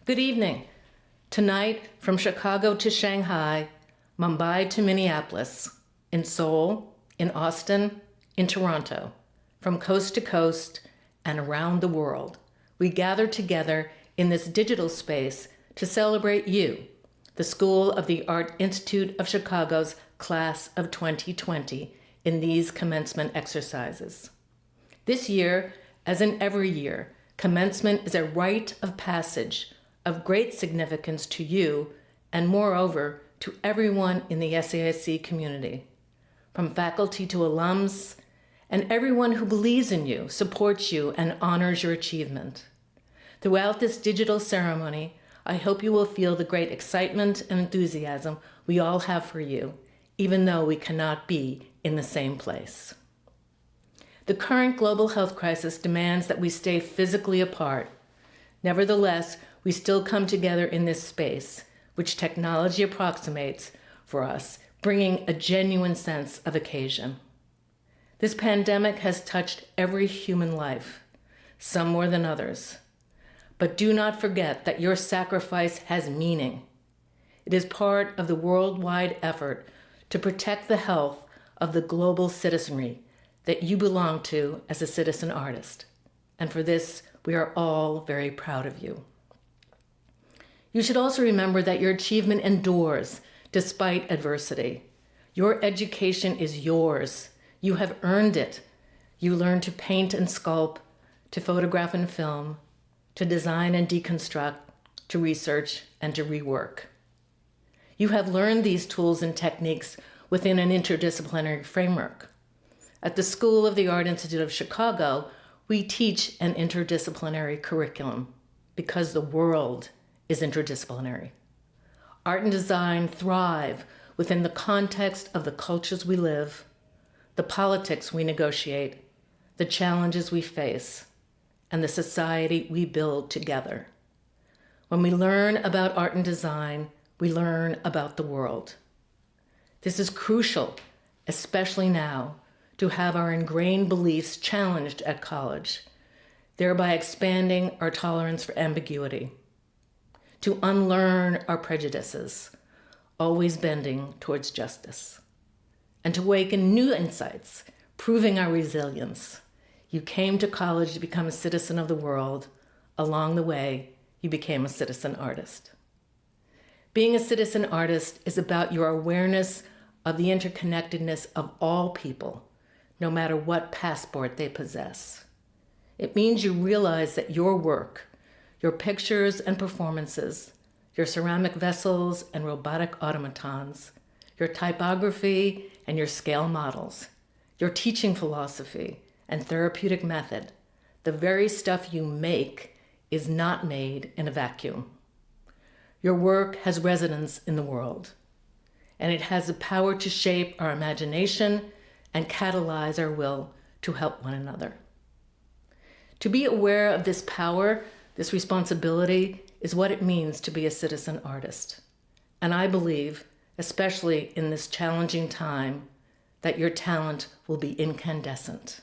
Good evening. Tonight, from Chicago to Shanghai, Mumbai to Minneapolis, in Seoul, in Austin, in Toronto, from coast to coast and around the world, we gather together in this digital space to celebrate you, the School of the Art Institute of Chicago's Class of 2020, in these commencement exercises. This year, as in every year, commencement is a rite of passage of great significance to you and, moreover, to everyone in the SAIC community, from faculty to alums, and everyone who believes in you, supports you, and honors your achievement. Throughout this digital ceremony, I hope you will feel the great excitement and enthusiasm we all have for you, even though we cannot be in the same place. The current global health crisis demands that we stay physically apart. Nevertheless, we still come together in this space, which technology approximates for us, bringing a genuine sense of occasion. This pandemic has touched every human life, some more than others. But do not forget that your sacrifice has meaning. It is part of the worldwide effort to protect the health of the global citizenry that you belong to as a citizen artist. And for this, we are all very proud of you. You should also remember that your achievement endures despite adversity. Your education is yours. You have earned it. You learn to paint and sculpt, to photograph and film, to design and deconstruct, to research and to rework. You have learned these tools and techniques within an interdisciplinary framework. At the School of the Art Institute of Chicago, we teach an interdisciplinary curriculum because the world is interdisciplinary. Art and design thrive within the context of the cultures we live, the politics we negotiate, the challenges we face, and the society we build together. When we learn about art and design, we learn about the world. This is crucial, especially now, to have our ingrained beliefs challenged at college, thereby expanding our tolerance for ambiguity, to unlearn our prejudices, always bending towards justice, and to awaken new insights, proving our resilience. You came to college to become a citizen of the world. Along the way, you became a citizen artist. Being a citizen artist is about your awareness of the interconnectedness of all people, no matter what passport they possess. It means you realize that your work, your pictures and performances, your ceramic vessels and robotic automatons, your typography and your scale models, your teaching philosophy and therapeutic method, the very stuff you make is not made in a vacuum. Your work has resonance in the world, and it has the power to shape our imagination and catalyze our will to help one another. To be aware of this power, this responsibility, is what it means to be a citizen artist. And I believe, especially in this challenging time, that your talent will be incandescent.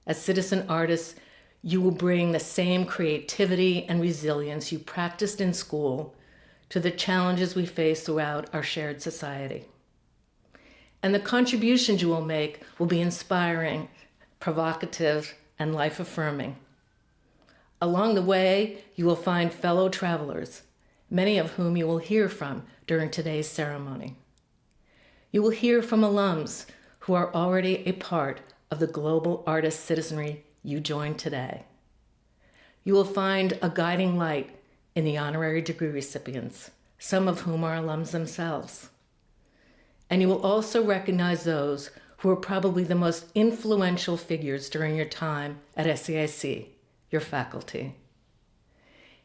As citizen artists, you will bring the same creativity and resilience you practiced in school to the challenges we face throughout our shared society. And the contributions you will make will be inspiring, provocative, and life-affirming. Along the way, you will find fellow travelers, many of whom you will hear from during today's ceremony. You will hear from alums who are already a part of the global artist citizenry you joined today. You will find a guiding light in the honorary degree recipients, some of whom are alums themselves. And you will also recognize those who are probably the most influential figures during your time at SAIC, your faculty.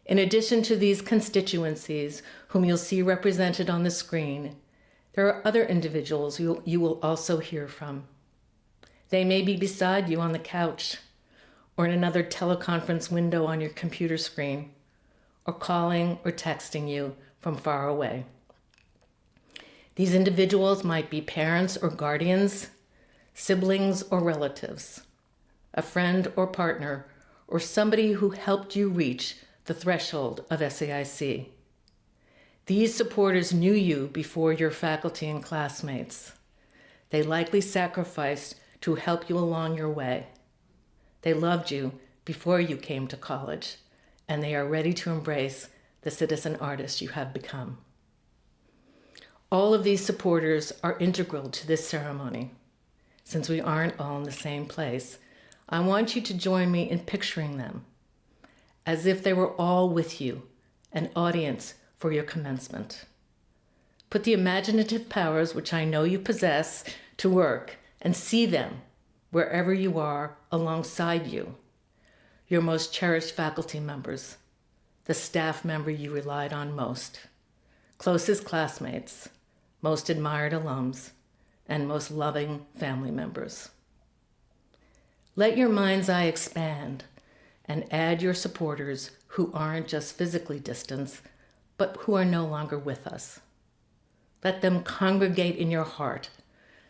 In addition to these constituencies whom you'll see represented on the screen, there are other individuals you will also hear from. They may be beside you on the couch, or in another teleconference window on your computer screen, or calling or texting you from far away. These individuals might be parents or guardians, siblings or relatives, a friend or partner, or somebody who helped you reach the threshold of SAIC. These supporters knew you before your faculty and classmates. They likely sacrificed to help you along your way. They loved you before you came to college, and they are ready to embrace the citizen artist you have become. All of these supporters are integral to this ceremony. Since we aren't all in the same place, I want you to join me in picturing them as if they were all with you, an audience for your commencement. Put the imaginative powers which I know you possess to work and see them wherever you are alongside you, your most cherished faculty members, the staff member you relied on most, closest classmates, most admired alums, and most loving family members. Let your mind's eye expand and add your supporters who aren't just physically distant, but who are no longer with us. Let them congregate in your heart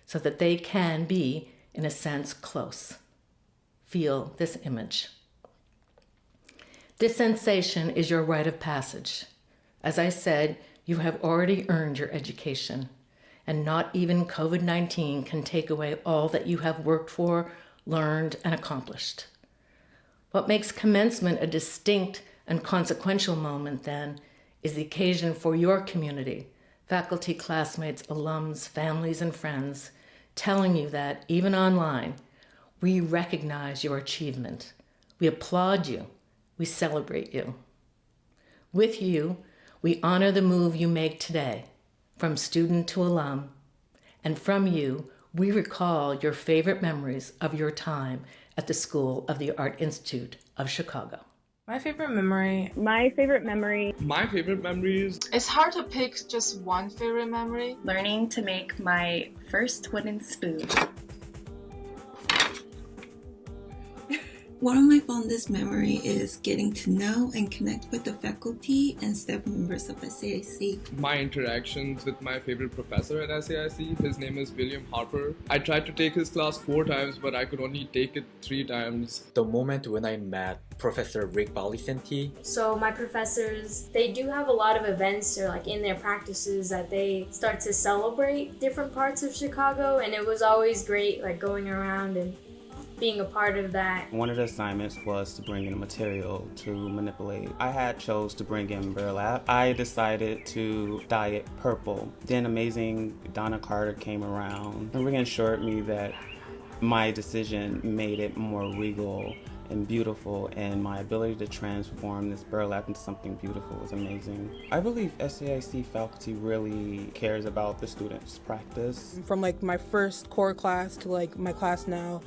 so that they can be, in a sense, close. Feel this image. This sensation is your rite of passage. As I said, you have already earned your education, and not even COVID-19 can take away all that you have worked for, learned, and accomplished. What makes commencement a distinct and consequential moment, then, is the occasion for your community, faculty, classmates, alums, families, and friends, telling you that, even online, we recognize your achievement. We applaud you. We celebrate you. With you, we honor the move you make today, from student to alum, and from you, we recall your favorite memories of your time at the School of the Art Institute of Chicago. My favorite memory. It's hard to pick just one favorite memory. Learning to make my first wooden spoon. One of my fondest memories is getting to know and connect with the faculty and staff members of SAIC. My interactions with my favorite professor at SAIC, his name is William Harper. I tried to take his class 4 times, but I could only take it 3 times. The moment when I met Professor Rick Balicenti. So my professors, they do have a lot of events or like in their practices that they start to celebrate different parts of Chicago, and it was always great like going around and being a part of that. One of the assignments was to bring in a material to manipulate. I had chose to bring in burlap. I decided to dye it purple. Then amazing Donna Carter came around and reassured me that my decision made it more regal and beautiful, and my ability to transform this burlap into something beautiful is amazing. I believe SAIC faculty really cares about the students' practice. From like my first core class to like my class now,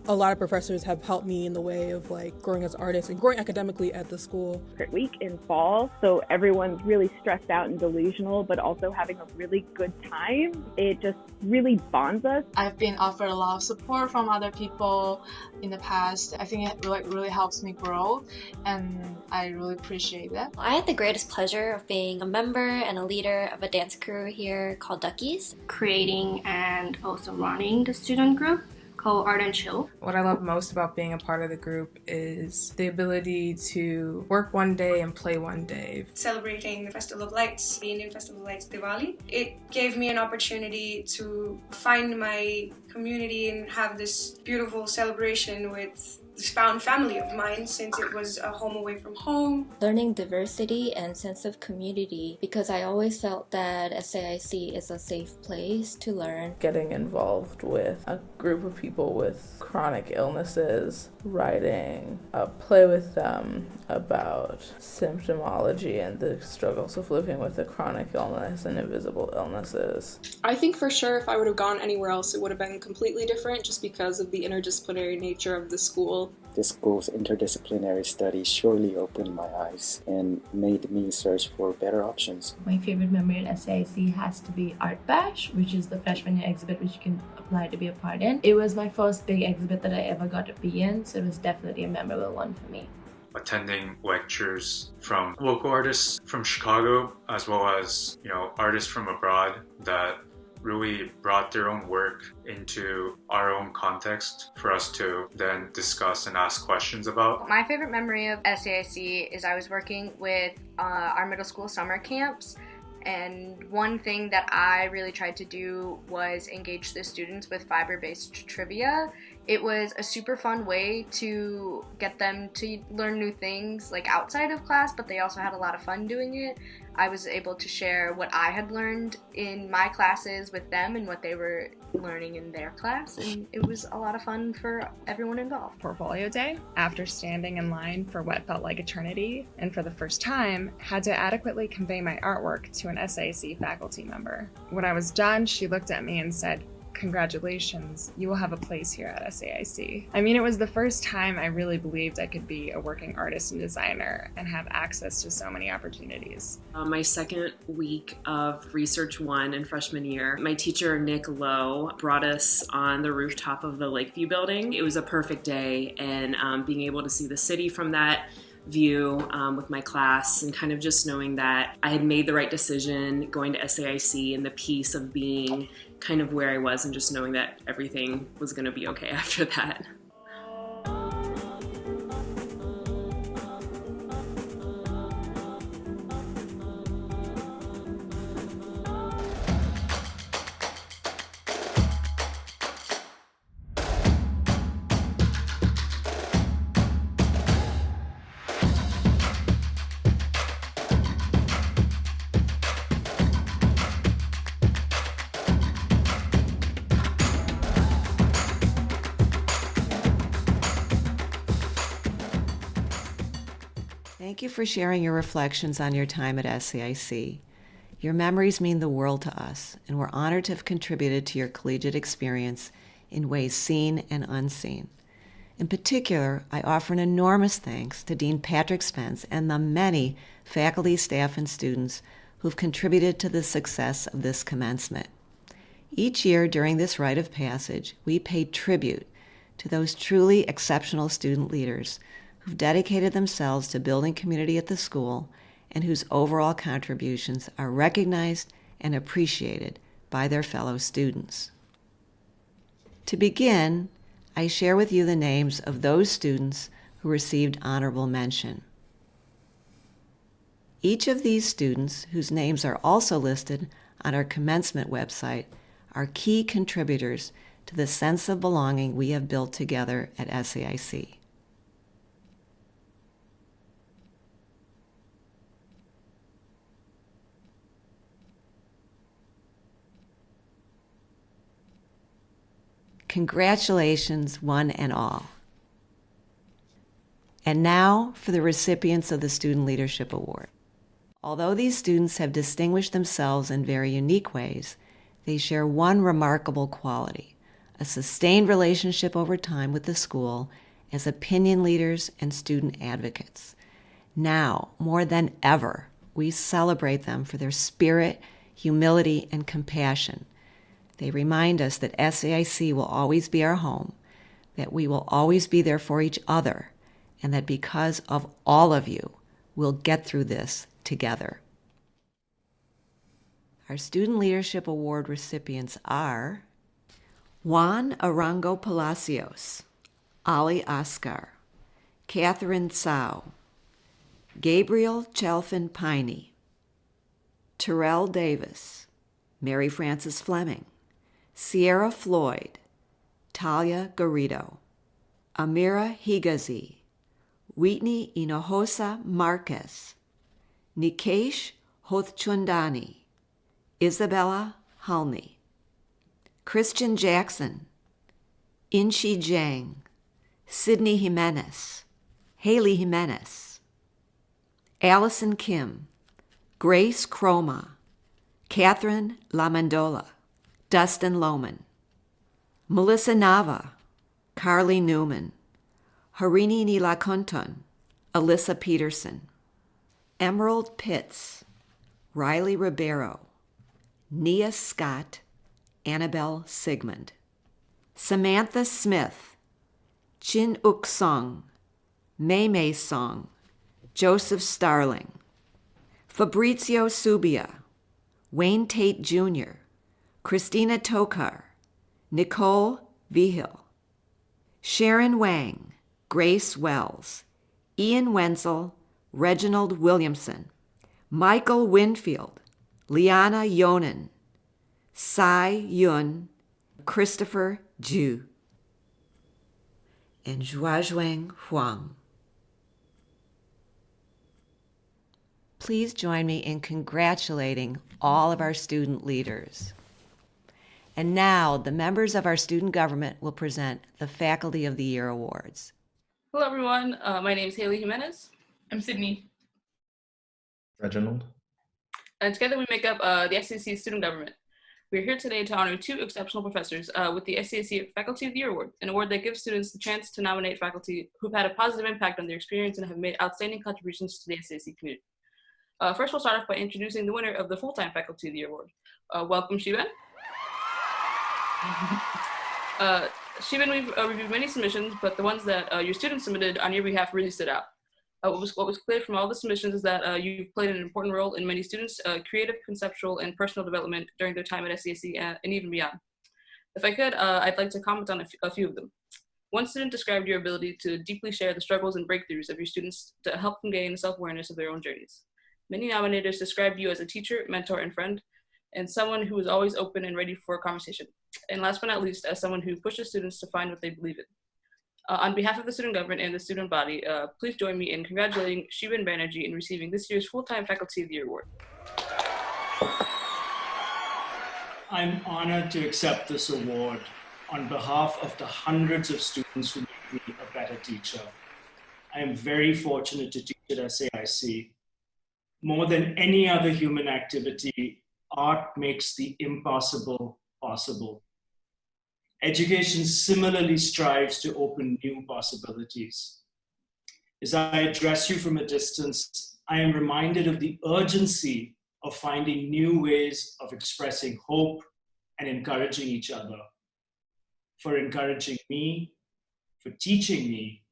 a lot of professors have helped me in the way of like growing as artists and growing academically at the school. Week in fall, so everyone's really stressed out and delusional, but also having a really good time. It just really bonds us. I've been offered a lot of support from other people in the past. I think it really helps me grow, and I really appreciate that. I had the greatest pleasure of being a member and a leader of a dance crew here called Duckies. Creating and also running the student group called Art and Chill. What I love most about being a part of the group is the ability to work one day and play one day. Celebrating the Festival of Lights, the Indian Festival of Lights, Diwali. It gave me an opportunity to find my community and have this beautiful celebration with this found family of mine, since it was a home away from home. Learning diversity and sense of community, because I always felt that SAIC is a safe place to learn. Getting involved with a group of people with chronic illnesses, writing a play with them about symptomology and the struggles of living with a chronic illness and invisible illnesses. I think for sure if I would have gone anywhere else it would have been completely different, just because of the interdisciplinary nature of the school. The school's interdisciplinary studies surely opened my eyes and made me search for better options. My favorite memory at SAIC has to be Art Bash, which is the freshman year exhibit which you can apply to be a part in. It was my first big exhibit that I ever got to be in, so it was definitely a memorable one for me. Attending lectures from local artists from Chicago, as well as, artists from abroad that really brought their own work into our own context for us to then discuss and ask questions about. My favorite memory of SAIC is I was working with our middle school summer camps. And one thing that I really tried to do was engage the students with fiber-based trivia. It was a super fun way to get them to learn new things like outside of class, but they also had a lot of fun doing it. I was able to share what I had learned in my classes with them and what they were learning in their class, and it was a lot of fun for everyone involved. Portfolio day, after standing in line for what felt like eternity, and for the first time, had to adequately convey my artwork to an SAIC faculty member. When I was done, she looked at me and said, "Congratulations, you will have a place here at SAIC." I mean, it was the first time I really believed I could be a working artist and designer and have access to so many opportunities. My second week of Research 1 in freshman year, my teacher, Nick Lowe, brought us on the rooftop of the Lakeview building. It was a perfect day, and being able to see the city from that view with my class, and kind of just knowing that I had made the right decision going to SAIC, and the peace of being kind of where I was and just knowing that everything was going to be okay after that. Thank you for sharing your reflections on your time at SAIC. Your memories mean the world to us, and we're honored to have contributed to your collegiate experience in ways seen and unseen. In particular, I offer an enormous thanks to Dean Patrick Spence and the many faculty, staff, and students who've contributed to the success of this commencement. Each year during this rite of passage, we pay tribute to those truly exceptional student leaders who've dedicated themselves to building community at the school and whose overall contributions are recognized and appreciated by their fellow students. To begin, I share with you the names of those students who received honorable mention. Each of these students, whose names are also listed on our commencement website, are key contributors to the sense of belonging we have built together at SAIC. Congratulations, one and all. And now for the recipients of the Student Leadership Award. Although these students have distinguished themselves in very unique ways, they share one remarkable quality: a sustained relationship over time with the school as opinion leaders and student advocates. Now, more than ever, we celebrate them for their spirit, humility, and compassion. They remind us that SAIC will always be our home, that we will always be there for each other, and that because of all of you, we'll get through this together. Our Student Leadership Award recipients are Juan Arango Palacios, Ali Oscar, Catherine Tsao, Gabriel Chalfin Piney, Terrell Davis, Mary Frances Fleming, Sierra Floyd, Talia Garrido, Amira Higazi, Whitney Hinojosa Marquez, Nikesh Hothchundani, Isabella Halney, Christian Jackson, Inchi Zhang, Sydney Jimenez, Haley Jimenez, Allison Kim, Grace Croma, Catherine Lamandola, Dustin Lohman, Melissa Nava, Carly Newman, Harini Nilakunton, Alyssa Peterson, Emerald Pitts, Riley Ribeiro, Nia Scott, Annabelle Sigmund, Samantha Smith, Chin Uk Song, Mei Mei Song, Joseph Starling, Fabrizio Subia, Wayne Tate Jr., Christina Tokar, Nicole Vigil, Sharon Wang, Grace Wells, Ian Wenzel, Reginald Williamson, Michael Winfield, Liana Yonan, Sai Yun, Christopher Ju, and Zhuazhuang Huang. Please join me in congratulating all of our student leaders. And now, the members of our student government will present the Faculty of the Year Awards. Hello, everyone. My name is Haley Jimenez. I'm Sydney. Reginald. And together we make up the SAIC student government. We're here today to honor 2 exceptional professors with the SAIC Faculty of the Year Award, an award that gives students the chance to nominate faculty who've had a positive impact on their experience and have made outstanding contributions to the SAIC community. First, we'll start off by introducing the winner of the Full-Time Faculty of the Year Award. Welcome, Shiben. Shiben, we've reviewed many submissions, but the ones that your students submitted on your behalf really stood out. What was clear from all the submissions is that you've played an important role in many students' creative, conceptual, and personal development during their time at SAIC and even beyond. If I could, I'd like to comment on a few of them. One student described your ability to deeply share the struggles and breakthroughs of your students to help them gain self-awareness of their own journeys. Many nominators described you as a teacher, mentor, and friend, and someone who is always open and ready for a conversation. And last but not least, as someone who pushes students to find what they believe in. On behalf of the student government and the student body, please join me in congratulating Shiben Banerjee in receiving this year's Full-Time Faculty of the Year Award. I'm honored to accept this award on behalf of the hundreds of students who make me a better teacher. I am very fortunate to teach at SAIC. More than any other human activity, art makes the impossible possible. Education similarly strives to open new possibilities. As I address you from a distance, I am reminded of the urgency of finding new ways of expressing hope and encouraging each other. For encouraging me, for teaching me,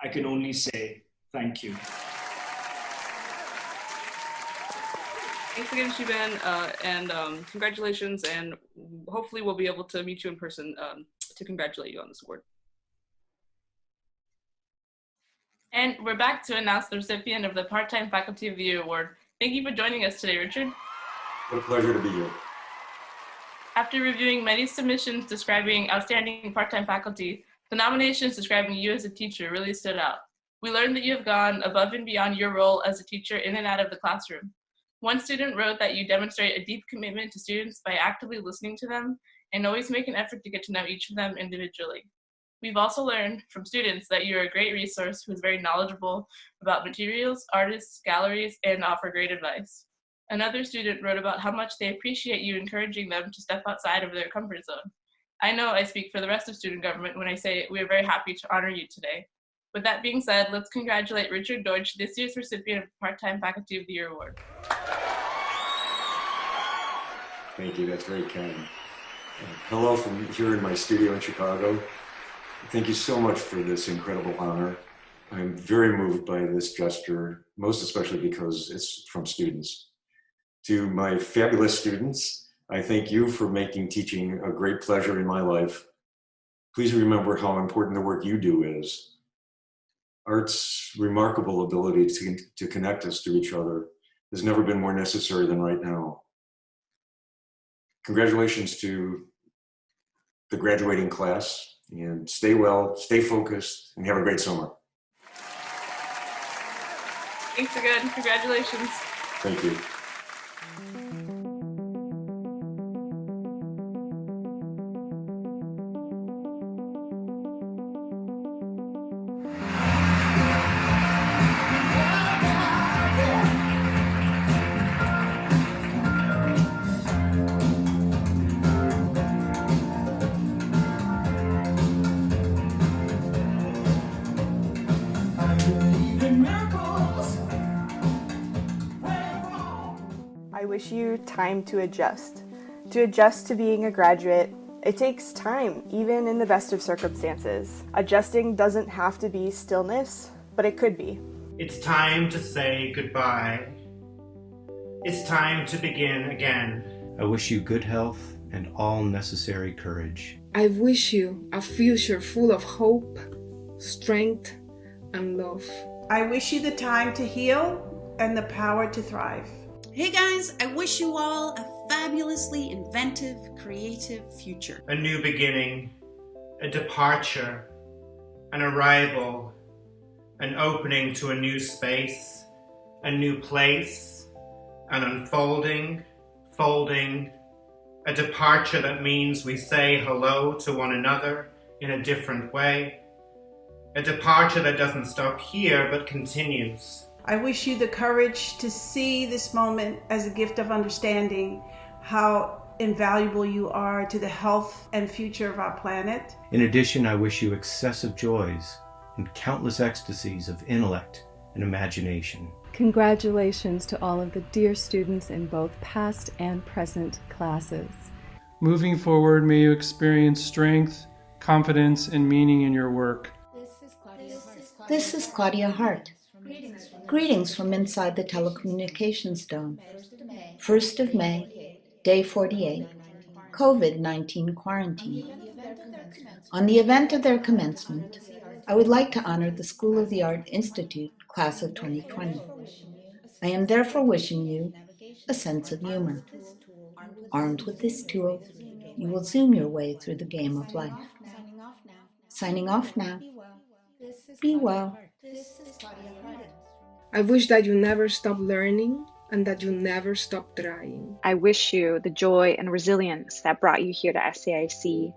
I can only say thank you. Thanks again, Shiben, and congratulations, and hopefully we'll be able to meet you in person to congratulate you on this award. And we're back to announce the recipient of the Part-Time Faculty of the Year Award. Thank you for joining us today, Richard. What a pleasure to be here. After reviewing many submissions describing outstanding part-time faculty, the nominations describing you as a teacher really stood out. We learned that you have gone above and beyond your role as a teacher in and out of the classroom. One student wrote that you demonstrate a deep commitment to students by actively listening to them and always make an effort to get to know each of them individually. We've also learned from students that you're a great resource who is very knowledgeable about materials, artists, galleries, and offer great advice. Another student wrote about how much they appreciate you encouraging them to step outside of their comfort zone. I know I speak for the rest of student government when I say we are very happy to honor you today. With that being said, let's congratulate Richard Deutsch, this year's recipient of the Part-Time Faculty of the Year Award. Thank you, that's very kind. Hello from here in my studio in Chicago. Thank you so much for this incredible honor. I'm very moved by this gesture, most especially because it's from students. To my fabulous students, I thank you for making teaching a great pleasure in my life. Please remember how important the work you do is. Art's remarkable ability to connect us to each other has never been more necessary than right now. Congratulations to the graduating class, and stay well, stay focused, and have a great summer. Thanks again, congratulations. Thank you. I wish you time to adjust. To adjust to being a graduate, it takes time, even in the best of circumstances. Adjusting doesn't have to be stillness, but it could be. It's time to say goodbye. It's time to begin again. I wish you good health, and all necessary courage. I wish you a future full of hope, strength, and love. I wish you the time to heal and the power to thrive. Hey guys, I wish you all a fabulously inventive, creative future. A new beginning, a departure, an arrival, an opening to a new space, a new place, an unfolding, folding, a departure that means we say hello to one another in a different way, a departure that doesn't stop here but continues. I wish you the courage to see this moment as a gift of understanding how invaluable you are to the health and future of our planet. In addition, I wish you excessive joys and countless ecstasies of intellect and imagination. Congratulations to all of the dear students in both past and present classes. Moving forward, may you experience strength, confidence, and meaning in your work. This is Claudia Hart. Greetings from inside the telecommunications dome. 1st of May, day 48, COVID-19 quarantine. On the event of their commencement, I would like to honor the School of the Art Institute class of 2020. I am therefore wishing you a sense of humor. Armed with this tool, you will zoom your way through the game of life. Signing off now. Be well. I wish that you never stop learning and that you never stop trying. I wish you the joy and resilience that brought you here to SAIC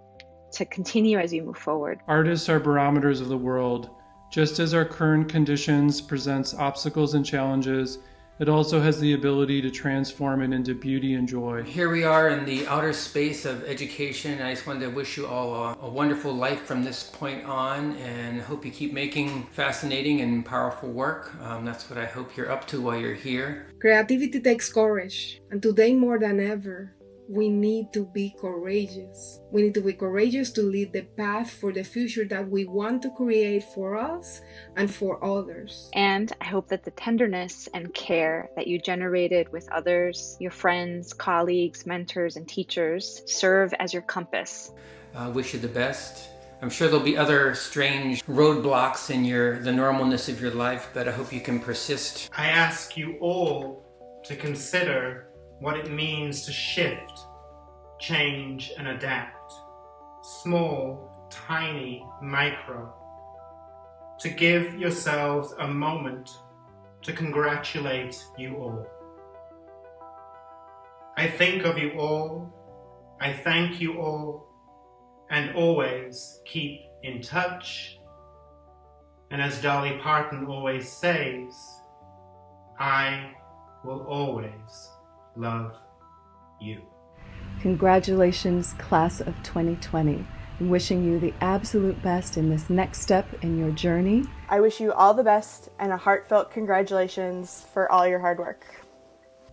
to continue as you move forward. Artists are barometers of the world. Just as our current conditions presents obstacles and challenges, it also has the ability to transform it into beauty and joy. Here we are in the outer space of education. I just wanted to wish you all a wonderful life from this point on, and hope you keep making fascinating and powerful work. That's what I hope you're up to while you're here. Creativity takes courage, and today more than ever, we need to be courageous. We need to be courageous to lead the path for the future that we want to create for us and for others. And I hope that the tenderness and care that you generated with others, your friends, colleagues, mentors, and teachers serve as your compass. I wish you the best. I'm sure there'll be other strange roadblocks in the normalness of your life, but I hope you can persist. I ask you all to consider what it means to shift, change, and adapt. Small, tiny, micro. To give yourselves a moment to congratulate you all. I think of you all, I thank you all, and always keep in touch. And as Dolly Parton always says, I will always love you. Congratulations, class of 2020. I'm wishing you the absolute best in this next step in your journey. I wish you all the best and a heartfelt congratulations for all your hard work.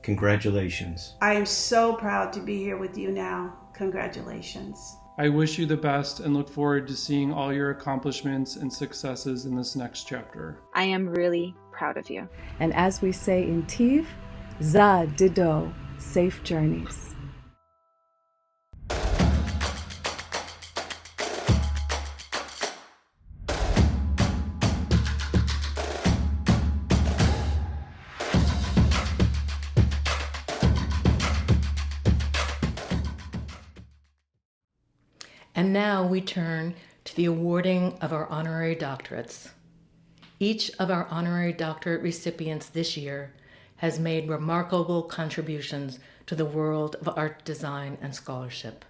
Congratulations. I am so proud to be here with you now. Congratulations. I wish you the best and look forward to seeing all your accomplishments and successes in this next chapter. I am really proud of you. And as we say in TIV, Za Dido, safe journeys. And now we turn to the awarding of our honorary doctorates. Each of our honorary doctorate recipients this year has made remarkable contributions to the world of art, design, and scholarship.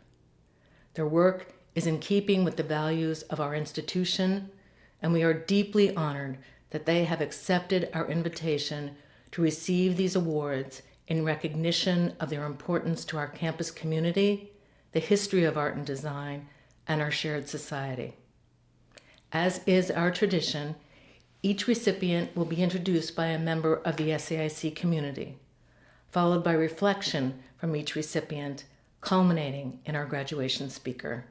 Their work is in keeping with the values of our institution, and we are deeply honored that they have accepted our invitation to receive these awards in recognition of their importance to our campus community, the history of art and design, and our shared society. As is our tradition, each recipient will be introduced by a member of the SAIC community, followed by reflection from each recipient, culminating in our graduation speaker.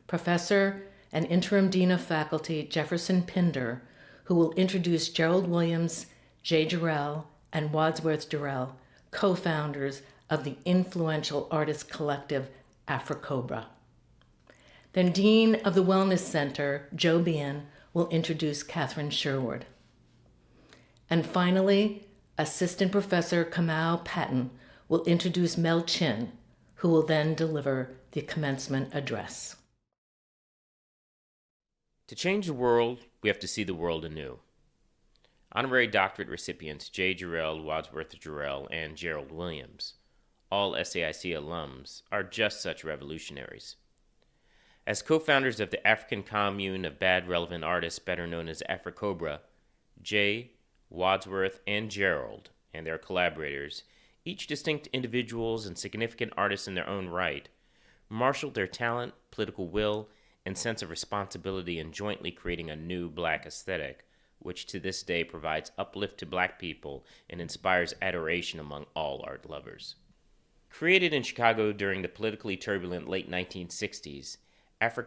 Professor and Interim Dean of Faculty Jefferson Pinder, who will introduce Gerald Williams, Jay Jarrell, and Wadsworth Durrell, co-founders of the influential artist collective Cobra. Then Dean of the Wellness Center, Joe Bien, will introduce Catherine Sherwood. And finally, Assistant Professor Kamau Patton will introduce Mel Chin, who will then deliver the commencement address. To change the world, we have to see the world anew. Honorary doctorate recipients J. Jarrell Wadsworth Jarrell and Gerald Williams, all SAIC alums, are just such revolutionaries. As co-founders of the African Commune of Bad Relevant Artists, better known as Cobra, J., Wadsworth, and Gerald, and their collaborators, each distinct individuals and significant artists in their own right, marshaled their talent, political will, and sense of responsibility in jointly creating a new Black aesthetic, which to this day provides uplift to Black people and inspires adoration among all art lovers. Created in Chicago during the politically turbulent late 1960s,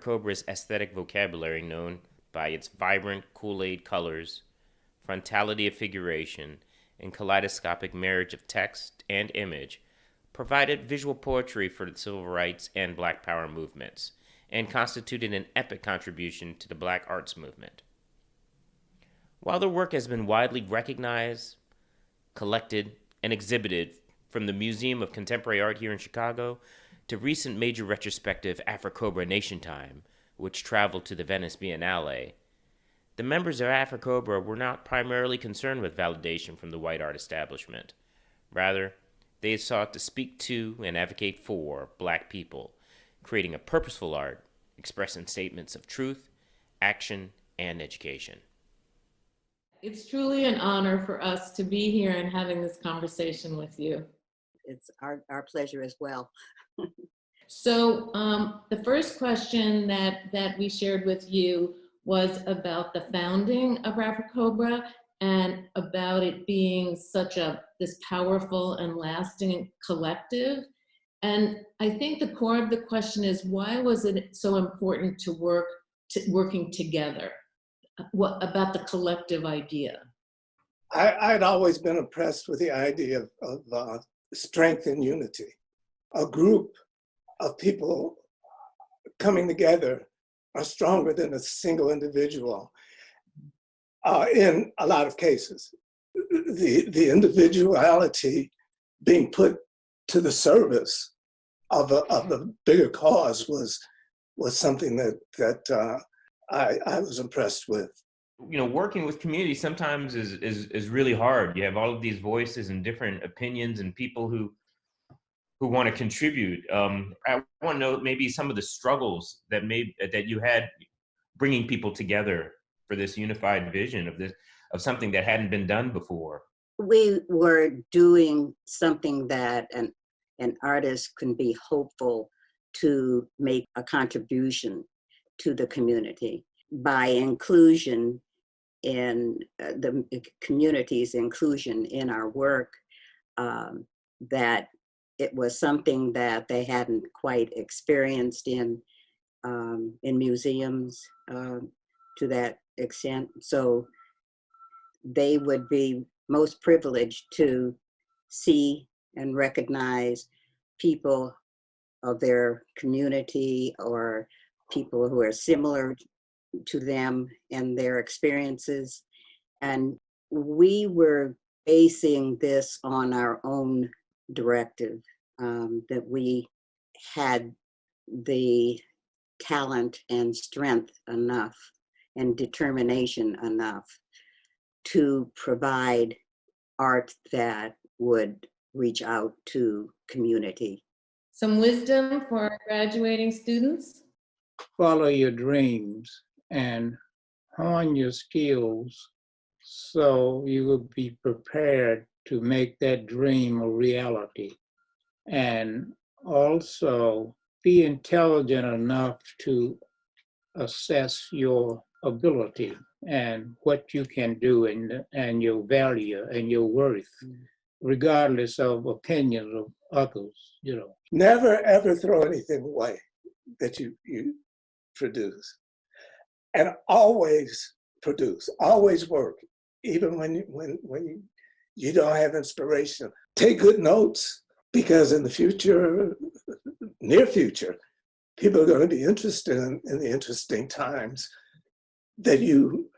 Cobra's aesthetic vocabulary, known by its vibrant Kool-Aid colors, frontality of figuration, and kaleidoscopic marriage of text and image, provided visual poetry for the civil rights and Black Power movements, and constituted an epic contribution to the Black arts movement. While their work has been widely recognized, collected, and exhibited from the Museum of Contemporary Art here in Chicago to recent major retrospective Cobra Nation Time, which traveled to the Venice Biennale, the members of Cobra were not primarily concerned with validation from the white art establishment. Rather, they sought to speak to and advocate for Black people, creating a purposeful art, expressing statements of truth, action, and education. It's truly an honor for us to be here and having this conversation with you. It's our pleasure as well. So the first question that we shared with you was about the founding of Cobra and about it being such this powerful and lasting collective. And I think the core of the question is, why was it so important to working together? What about the collective idea? I'd always been impressed with the idea of strength and unity. A group of people coming together are stronger than a single individual in a lot of cases. The individuality being put to the service of a bigger cause was something that I was impressed with. You know, working with community sometimes is really hard. You have all of these voices and different opinions and people who want to contribute. I want to know maybe some of the struggles that you had bringing people together for this unified vision of something that hadn't been done before. We were doing something that an artist can be hopeful to make a contribution to the community by inclusion in the community's inclusion in our work, that it was something that they hadn't quite experienced in museums to that extent. So they would be most privileged to see and recognize people of their community or people who are similar to them and their experiences. And we were basing this on our own directive, that we had the talent and strength enough and determination enough to provide art that would reach out to community. Some wisdom for our graduating students? Follow your dreams and hone your skills so you will be prepared to make that dream a reality. And also be intelligent enough to assess your ability and what you can do and your value and your worth, regardless of opinions of others, you know. Never ever throw anything away that you produce. And always produce, always work, even when you don't have inspiration. Take good notes, because in the future, near future, people are going to be interested in the interesting times that you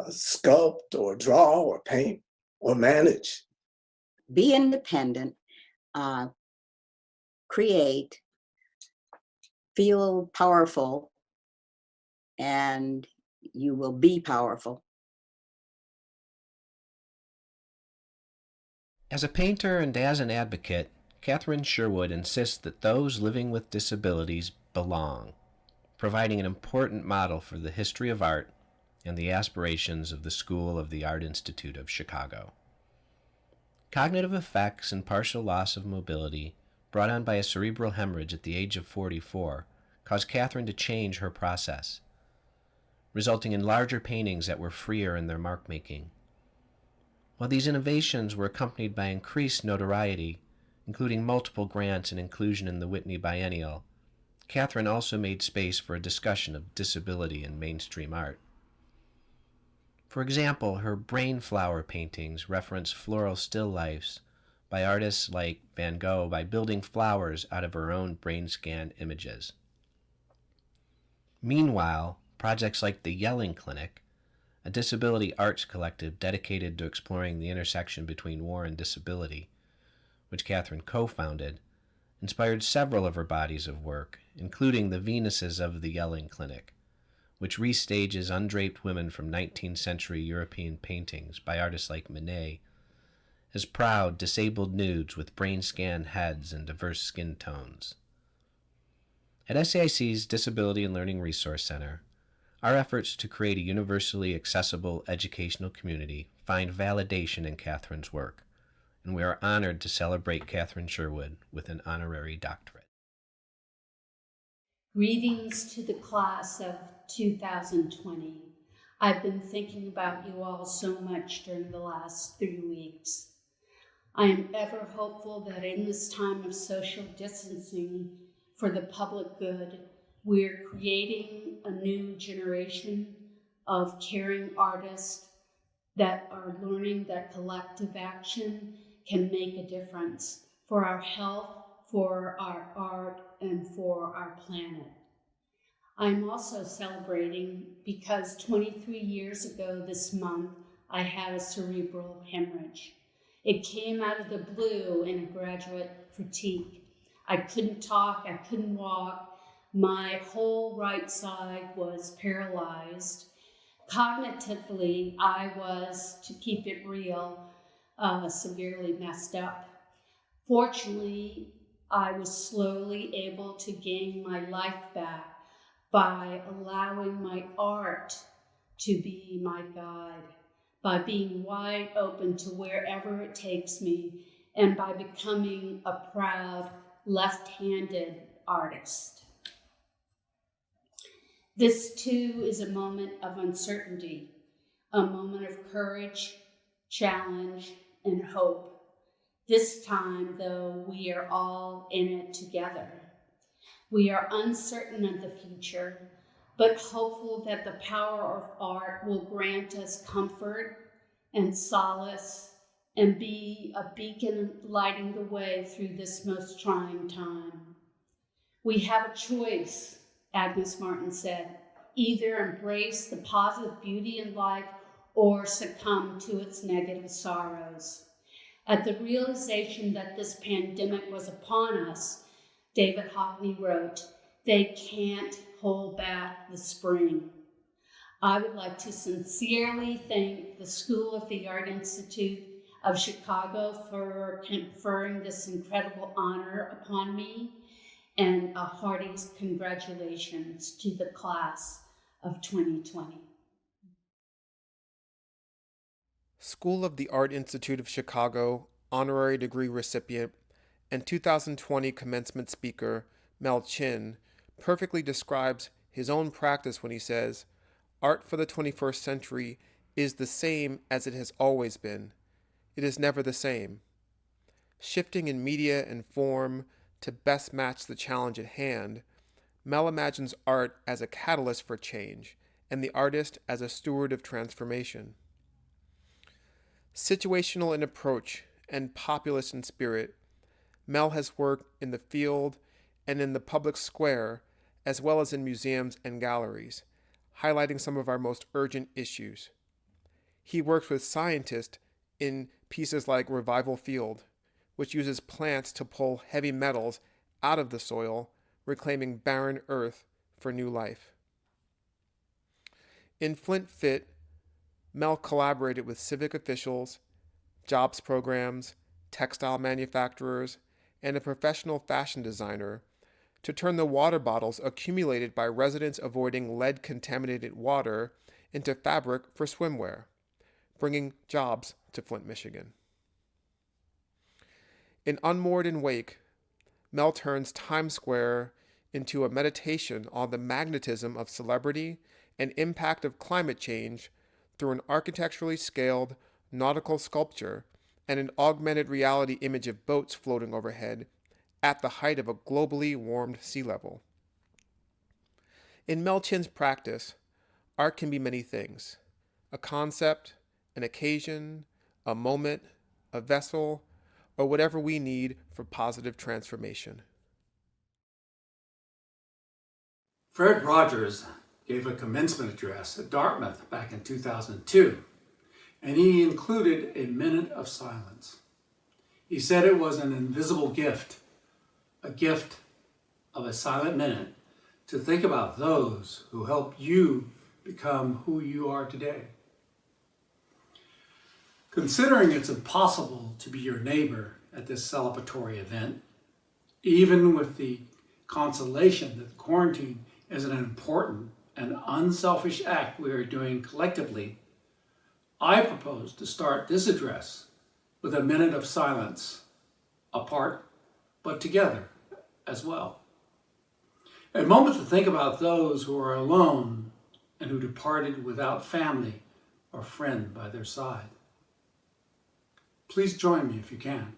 sculpt or draw or paint or manage. Be independent, create, feel powerful, and you will be powerful. As a painter and as an advocate, Catherine Sherwood insists that those living with disabilities belong, providing an important model for the history of art and the aspirations of the School of the Art Institute of Chicago. Cognitive effects and partial loss of mobility brought on by a cerebral hemorrhage at the age of 44 caused Catherine to change her process, resulting in larger paintings that were freer in their mark-making. While these innovations were accompanied by increased notoriety, including multiple grants and inclusion in the Whitney Biennial, Catherine also made space for a discussion of disability in mainstream art. For example, her brain flower paintings reference floral still lifes by artists like Van Gogh by building flowers out of her own brain scan images. Meanwhile, projects like the Yelling Clinic, a disability arts collective dedicated to exploring the intersection between war and disability, which Catherine co-founded, inspired several of her bodies of work, including the Venuses of the Yelling Clinic, which restages undraped women from 19th century European paintings by artists like Manet as proud, disabled nudes with brain-scanned heads and diverse skin tones. At SAIC's Disability and Learning Resource Center, our efforts to create a universally accessible educational community find validation in Catherine's work, and we are honored to celebrate Catherine Sherwood with an honorary doctorate. Greetings to the class of 2020. I've been thinking about you all so much during the last 3 weeks. I am ever hopeful that in this time of social distancing for the public good, we're creating a new generation of caring artists that are learning that collective action can make a difference for our health, for our art, and for our planet. I'm also celebrating because 23 years ago this month, I had a cerebral hemorrhage. It came out of the blue in a graduate critique. I couldn't talk, I couldn't walk. My whole right side was paralyzed. Cognitively, I was, to keep it real, severely messed up. Fortunately, I was slowly able to gain my life back by allowing my art to be my guide, by being wide open to wherever it takes me, and by becoming a proud left-handed artist. This too is a moment of uncertainty, a moment of courage, challenge, and hope. This time, though, we are all in it together. We are uncertain of the future, but hopeful that the power of art will grant us comfort and solace and be a beacon lighting the way through this most trying time. We have a choice, Agnes Martin said, either embrace the positive beauty in life or succumb to its negative sorrows. At the realization that this pandemic was upon us, David Hockney wrote, "They can't hold back the spring." I would like to sincerely thank the School of the Art Institute of Chicago for conferring this incredible honor upon me, and a hearty congratulations to the class of 2020. School of the Art Institute of Chicago honorary degree recipient and 2020 commencement speaker Mel Chin perfectly describes his own practice when he says, "Art for the 21st century is the same as it has always been. It is never the same. Shifting in media and form to best match the challenge at hand, Mel imagines art as a catalyst for change and the artist as a steward of transformation. Situational in approach and populist in spirit, Mel has worked in the field and in the public square, as well as in museums and galleries, highlighting some of our most urgent issues. He works with scientists in pieces like Revival Field, which uses plants to pull heavy metals out of the soil, reclaiming barren earth for new life. In Flint Fit, Mel collaborated with civic officials, jobs programs, textile manufacturers, and a professional fashion designer to turn the water bottles accumulated by residents avoiding lead-contaminated water into fabric for swimwear, bringing jobs to Flint, Michigan. In Unmoored and Wake, Mel turns Times Square into a meditation on the magnetism of celebrity and impact of climate change through an architecturally scaled nautical sculpture and an augmented reality image of boats floating overhead at the height of a globally warmed sea level. In Mel Chin's practice, art can be many things: a concept, an occasion, a moment, a vessel, or whatever we need for positive transformation. Fred Rogers gave a commencement address at Dartmouth back in 2002, and he included a minute of silence. He said it was an invisible gift, a gift of a silent minute to think about those who helped you become who you are today. Considering it's impossible to be your neighbor at this celebratory event, even with the consolation that quarantine is an important and unselfish act we are doing collectively, I propose to start this address with a minute of silence, apart but together as well. A moment to think about those who are alone and who departed without family or friend by their side. Please join me if you can.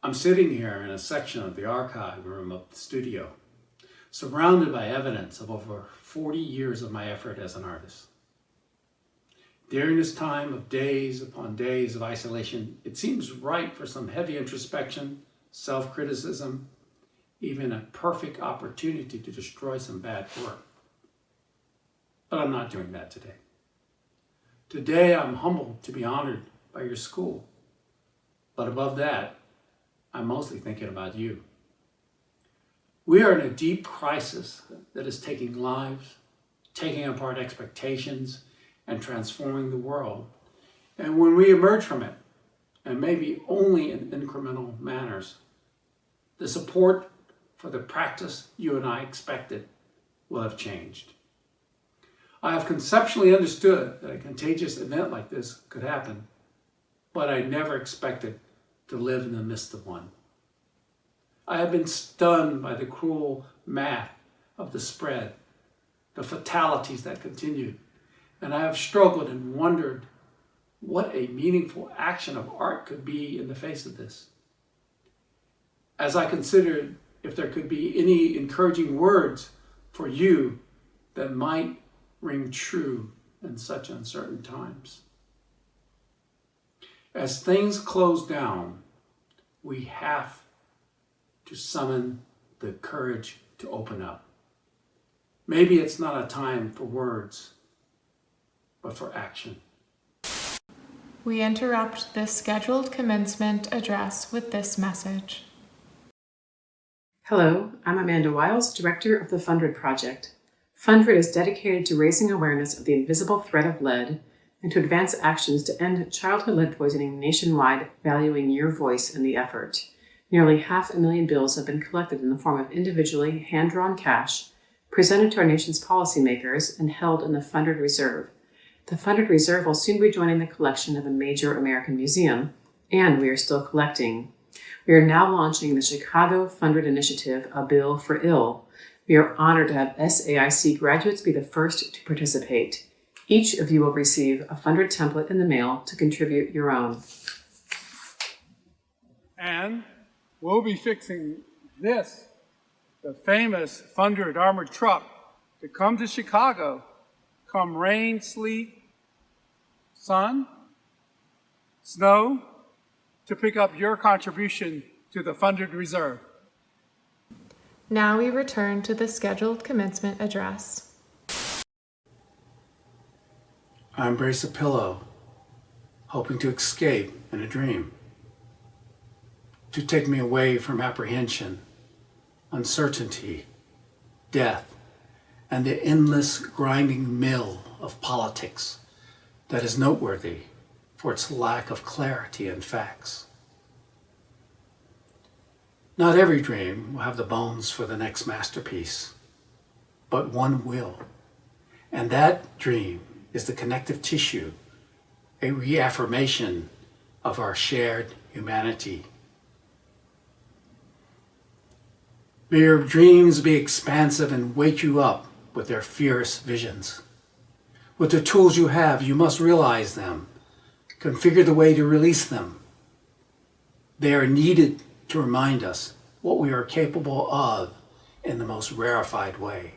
I'm sitting here in a section of the archive room of the studio, surrounded by evidence of over 40 years of my effort as an artist. During this time of days upon days of isolation, it seems right for some heavy introspection, self-criticism, even a perfect opportunity to destroy some bad work. But I'm not doing that today. Today, I'm humbled to be honored by your school. But above that, I'm mostly thinking about you. We are in a deep crisis that is taking lives, taking apart expectations, and transforming the world. And when we emerge from it, and maybe only in incremental manners, the support for the practice you and I expected will have changed. I have conceptually understood that a contagious event like this could happen, but I never expected to live in the midst of one. I have been stunned by the cruel math of the spread, the fatalities that continued, and I have struggled and wondered what a meaningful action of art could be in the face of this. As I considered if there could be any encouraging words for you that might ring true in such uncertain times. As things close down, we have to summon the courage to open up. Maybe it's not a time for words, but for action. We interrupt this scheduled commencement address with this message. Hello, I'm Amanda Wiles, Director of the Fundred Project. Fundred is dedicated to raising awareness of the invisible threat of lead and to advance actions to end childhood lead poisoning nationwide, valuing your voice in the effort. Nearly 500,000 bills have been collected in the form of individually hand-drawn cash, presented to our nation's policymakers, and held in the Fundred Reserve. The Fundred Reserve will soon be joining the collection of a major American museum, and we are still collecting. We are now launching the Chicago Fundred Initiative, A Bill for Ill. We are honored to have SAIC graduates be the first to participate. Each of you will receive a Fundred template in the mail to contribute your own. And we'll be fixing this, the famous Fundred armored truck, to come to Chicago, come rain, sleet, sun, snow, to pick up your contribution to the Funded Reserve. Now we return to the scheduled commencement address. I embrace a pillow, hoping to escape in a dream, to take me away from apprehension, uncertainty, death, and the endless grinding mill of politics that is noteworthy for its lack of clarity and facts. Not every dream will have the bones for the next masterpiece, but one will. And that dream is the connective tissue, a reaffirmation of our shared humanity. May your dreams be expansive and wake you up with their fierce visions. With the tools you have, you must realize them. Configure the way to release them. They are needed to remind us what we are capable of in the most rarefied way.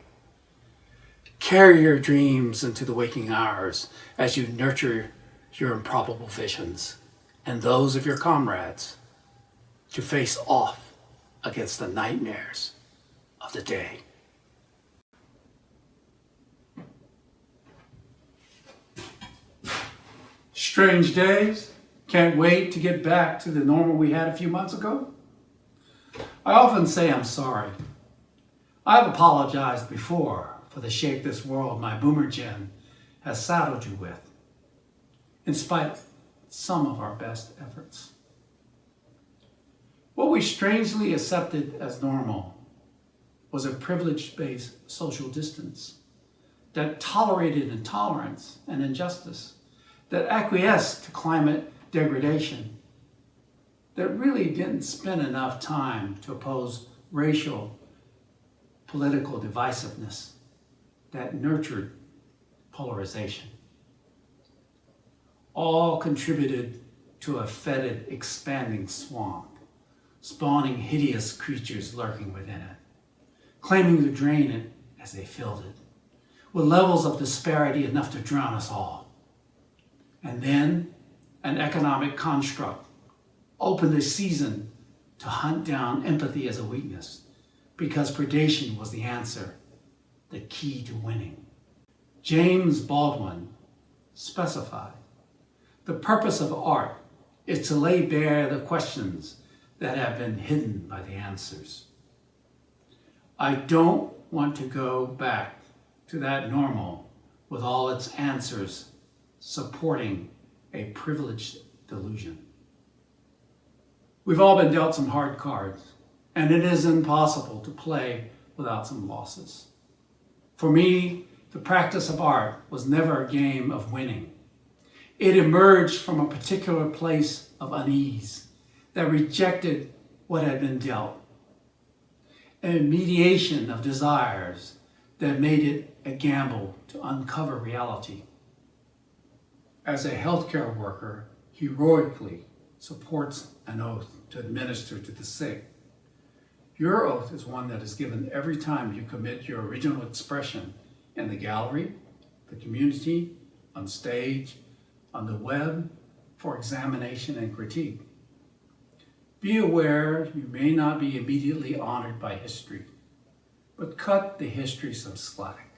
Carry your dreams into the waking hours as you nurture your improbable visions and those of your comrades to face off against the nightmares of the day. Strange days. Can't wait to get back to the normal we had a few months ago. I often say I'm sorry. I've apologized before for the shape this world my boomer gen has saddled you with, in spite of some of our best efforts. What we strangely accepted as normal was a privilege-based social distance that tolerated intolerance and injustice, that acquiesced to climate degradation, that really didn't spend enough time to oppose racial, political divisiveness, that nurtured polarization. All contributed to a fetid, expanding swamp, spawning hideous creatures lurking within it, claiming to drain it as they filled it, with levels of disparity enough to drown us all. And then an economic construct opened a season to hunt down empathy as a weakness, because predation was the answer, the key to winning. James Baldwin specified, the purpose of art is to lay bare the questions that have been hidden by the answers. I don't want to go back to that normal with all its answers supporting a privileged delusion. We've all been dealt some hard cards, and it is impossible to play without some losses. For me, the practice of art was never a game of winning. It emerged from a particular place of unease that rejected what had been dealt, a mediation of desires that made it a gamble to uncover reality. As a healthcare worker, heroically supports an oath to administer to the sick. Your oath is one that is given every time you commit your original expression in the gallery, the community, on stage, on the web, for examination and critique. Be aware you may not be immediately honored by history, but cut the history some slack,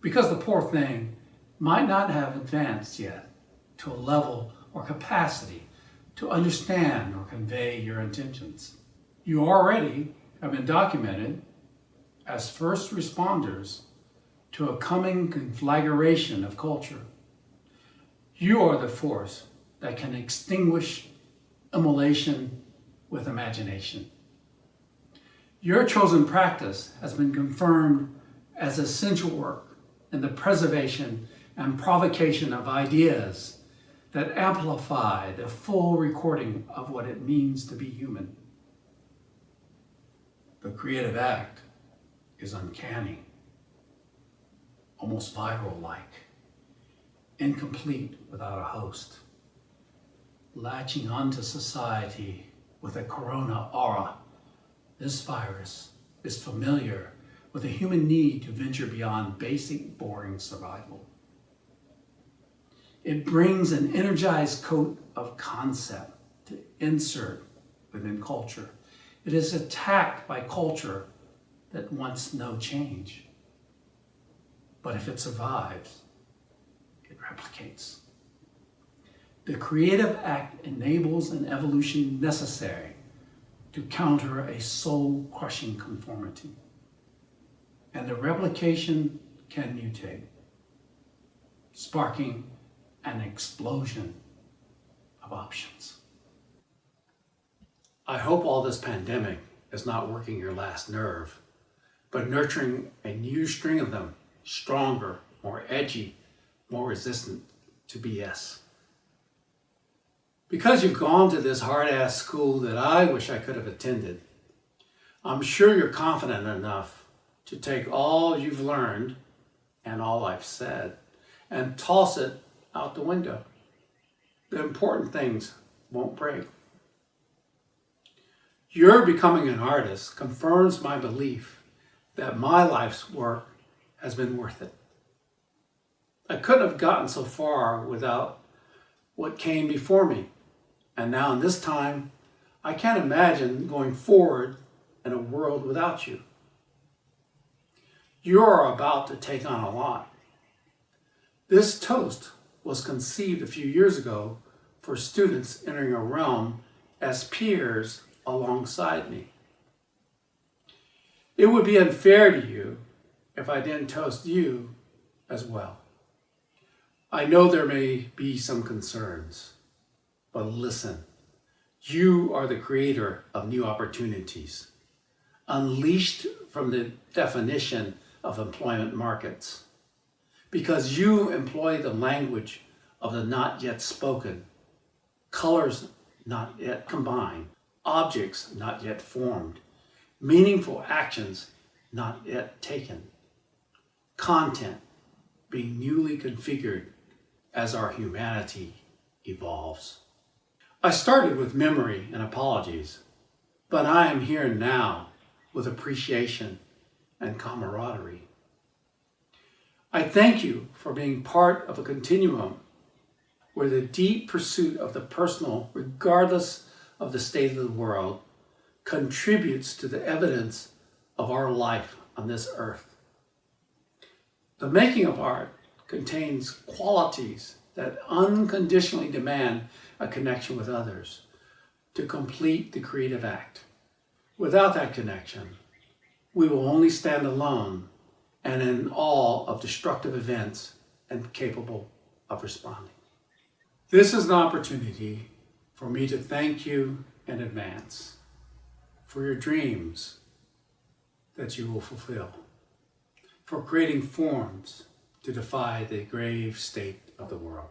because the poor thing might not have advanced yet to a level or capacity to understand or convey your intentions. You already have been documented as first responders to a coming conflagration of culture. You are the force that can extinguish immolation with imagination. Your chosen practice has been confirmed as essential work in the preservation and provocation of ideas that amplify the full recording of what it means to be human. The creative act is uncanny, almost viral-like, incomplete without a host, latching onto society with a corona aura. This virus is familiar with the human need to venture beyond basic, boring survival. It brings an energized coat of concept to insert within culture. It is attacked by culture that wants no change. But if it survives, it replicates. The creative act enables an evolution necessary to counter a soul-crushing conformity. And the replication can mutate, sparking an explosion of options. I hope all this pandemic is not working your last nerve, but nurturing a new string of them, stronger, more edgy, more resistant to BS. Because you've gone to this hard-ass school that I wish I could have attended, I'm sure you're confident enough to take all you've learned and all I've said and toss it out the window. The important things won't break. Your becoming an artist confirms my belief that my life's work has been worth it. I couldn't have gotten so far without what came before me. And now in this time, I can't imagine going forward in a world without you. You're about to take on a lot. This toast was conceived a few years ago for students entering a realm as peers alongside me. It would be unfair to you if I didn't toast you as well. I know there may be some concerns, but listen, you are the creator of new opportunities, unleashed from the definition of employment markets, because you employ the language of the not yet spoken, colors not yet combined, objects not yet formed, meaningful actions not yet taken, content being newly configured as our humanity evolves. I started with memory and apologies, but I am here now with appreciation and camaraderie. I thank you for being part of a continuum where the deep pursuit of the personal, regardless of the state of the world, contributes to the evidence of our life on this earth. The making of art contains qualities that unconditionally demand a connection with others to complete the creative act. Without that connection, we will only stand alone and in awe of destructive events and capable of responding. This is an opportunity for me to thank you in advance for your dreams that you will fulfill, for creating forms to defy the grave state of the world.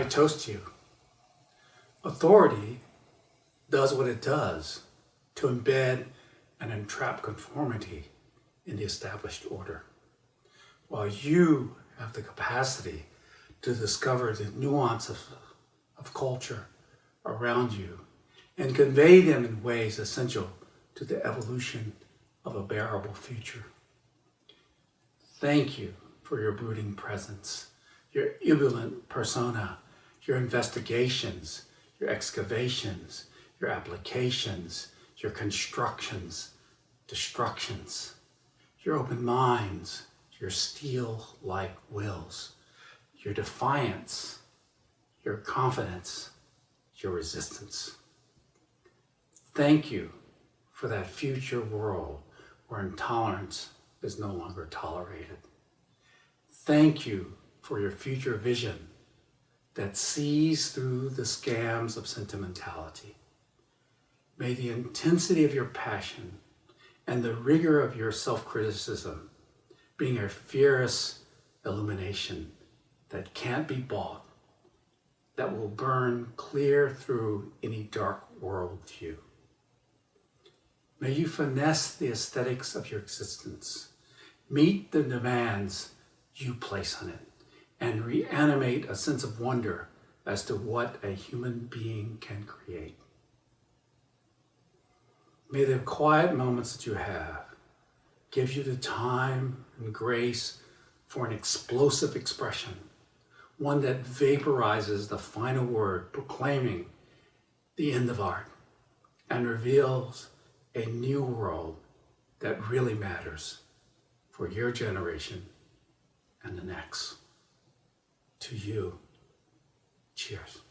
I toast you. Authority does what it does to embed and entrap conformity in the established order, while you have the capacity to discover the nuance of culture around you and convey them in ways essential to the evolution of a bearable future. Thank you for your brooding presence, your ebullient persona, your investigations, your excavations, your applications, your constructions, destructions, your open minds, your steel-like wills, your defiance, your confidence, your resistance. Thank you for that future world where intolerance is no longer tolerated. Thank you for your future vision that sees through the scams of sentimentality. May the intensity of your passion and the rigor of your self-criticism being a fierce illumination that can't be bought, that will burn clear through any dark worldview. May you finesse the aesthetics of your existence, meet the demands you place on it, and reanimate a sense of wonder as to what a human being can create. May the quiet moments that you have give you the time and grace for an explosive expression, one that vaporizes the final word, proclaiming the end of art, and reveals a new world that really matters for your generation and the next. To you, cheers.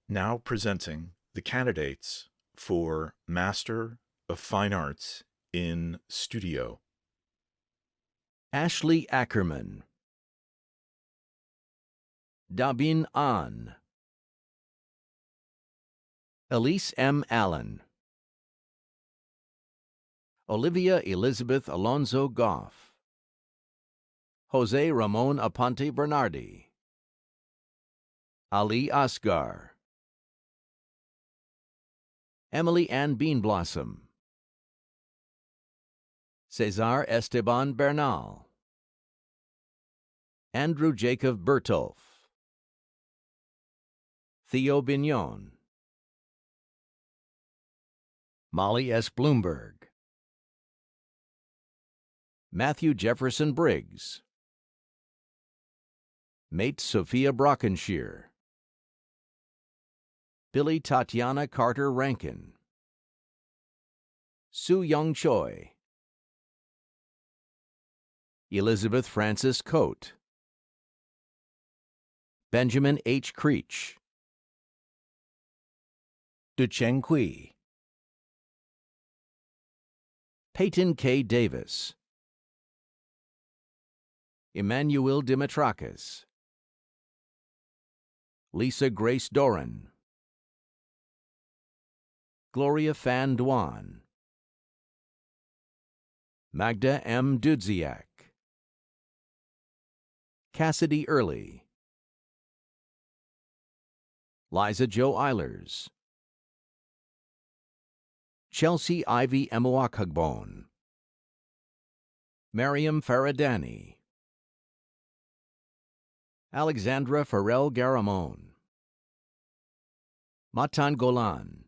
Now presenting the candidates for Master of Fine Arts in Studio. Ashley Ackerman, Dabin An, Elise M. Allen, Olivia Elizabeth Alonso Goff, Jose Ramon Aponte Bernardi, Ali Asgar, Emily Ann Beanblossom, Cesar Esteban Bernal, Andrew Jacob Bertolf, Theo Bignon, Molly S. Bloomberg, Matthew Jefferson Briggs, Mate Sophia Brockenshear, Billy Tatiana Carter Rankin, Soo Young Choi, Elizabeth Francis Coate, Benjamin H. Creech, Ducheng Kui, Peyton K. Davis, Emmanuel Dimitrakis, Lisa Grace Doran, Gloria Fan Duan, Magda M. Dudziak, Cassidy Early, Liza Jo Eilers, Chelsea Ivy Emouakagbon, Mariam Faradani, Alexandra Farrell Garamon, Matan Golan,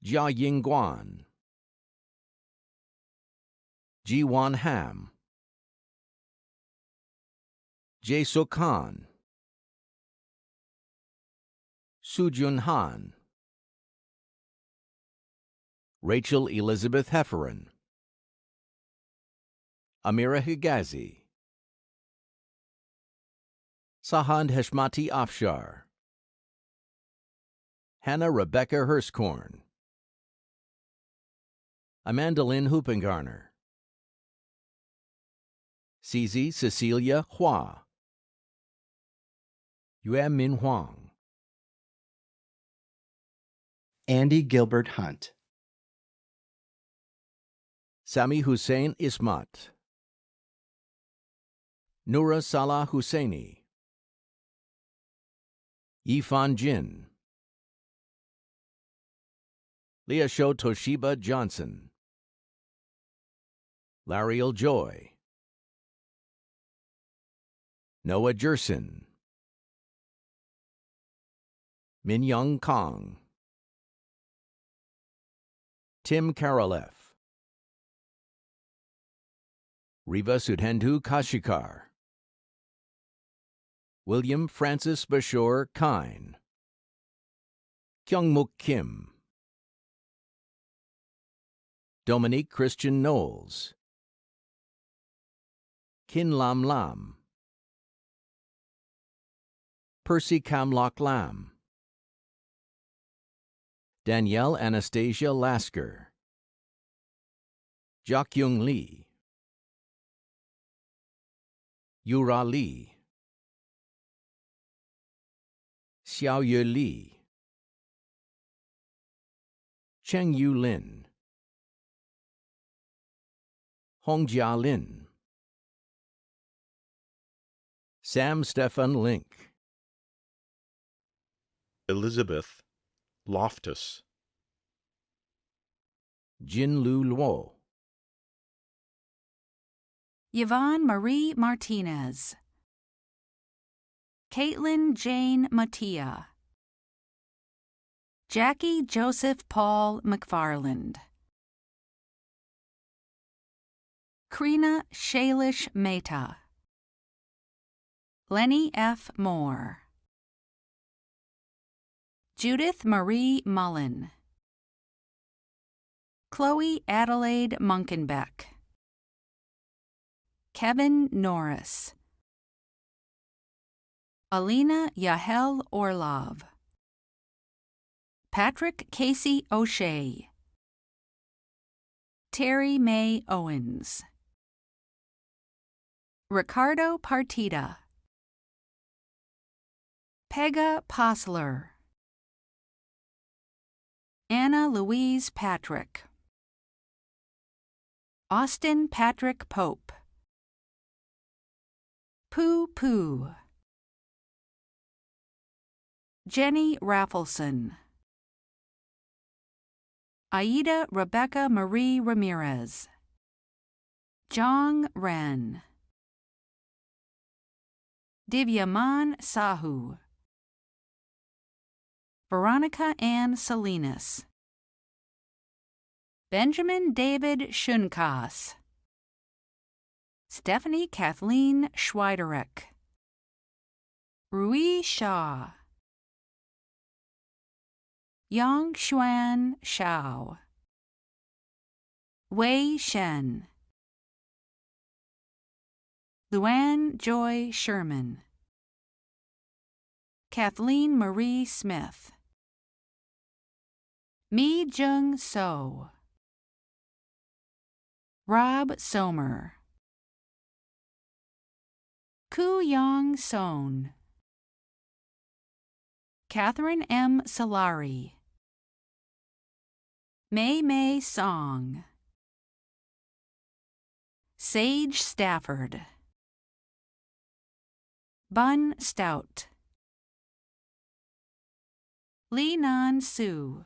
Jia Ying Guan, Ji-Wan Ham, Jae-Suk Khan, Soo-Jun Han, Rachel Elizabeth Hefferon, Amira Higazi, Sahand Heshmati Afshar, Hannah Rebecca Hirschkorn, Amanda Lynn Hoopengarner, CZ Cecilia Hua, Yue Min Huang, Andy Gilbert Hunt, Sami Hussein Ismat, Noura Salah Husseini, Yifan Jin, Liasho Toshiba Johnson, Lariel Joy, Noah Jerson, Min Young Kong, Tim Karolev, Riva Sudhendu Kashikar, William Francis Bashor Kine, Kyungmook Kim, Dominique Christian Knowles, Kin Lam Lam, Percy Kamlok Lam, Danielle Anastasia Lasker, Jok Yung Lee, Yura Lee, Xiaoye Li, Cheng Yu Lin, Hongjia Lin, Sam Stefan Link, Elizabeth Loftus, Jin Lu Luo, Yvonne Marie Martinez, Caitlin Jane Mattia, Jackie Joseph Paul McFarland, Krina Shalish Mehta, Lenny F. Moore, Judith Marie Mullen, Chloe Adelaide Munkenbeck, Kevin Norris, Alina Yahel Orlov, Patrick Casey O'Shea, Terry May Owens, Ricardo Partida, Pega Posler, Anna Louise Patrick, Austin Patrick Pope, Pooh Pooh, Jenny Raffleson, Aida Rebecca Marie Ramirez, Jong Ren, Divyaman Sahu, Veronica Ann Salinas, Benjamin David Shunkas, Stephanie Kathleen Schweiderek, Rui Shaw, Yang Xuan Shao, Wei Shen, Luann Joy Sherman, Kathleen Marie Smith, Mi Jung So, Rob Somer, Ku Yang Son, Catherine M. Solari, Mei Mei Song, Sage Stafford, Bun Stout, Li Nan Su,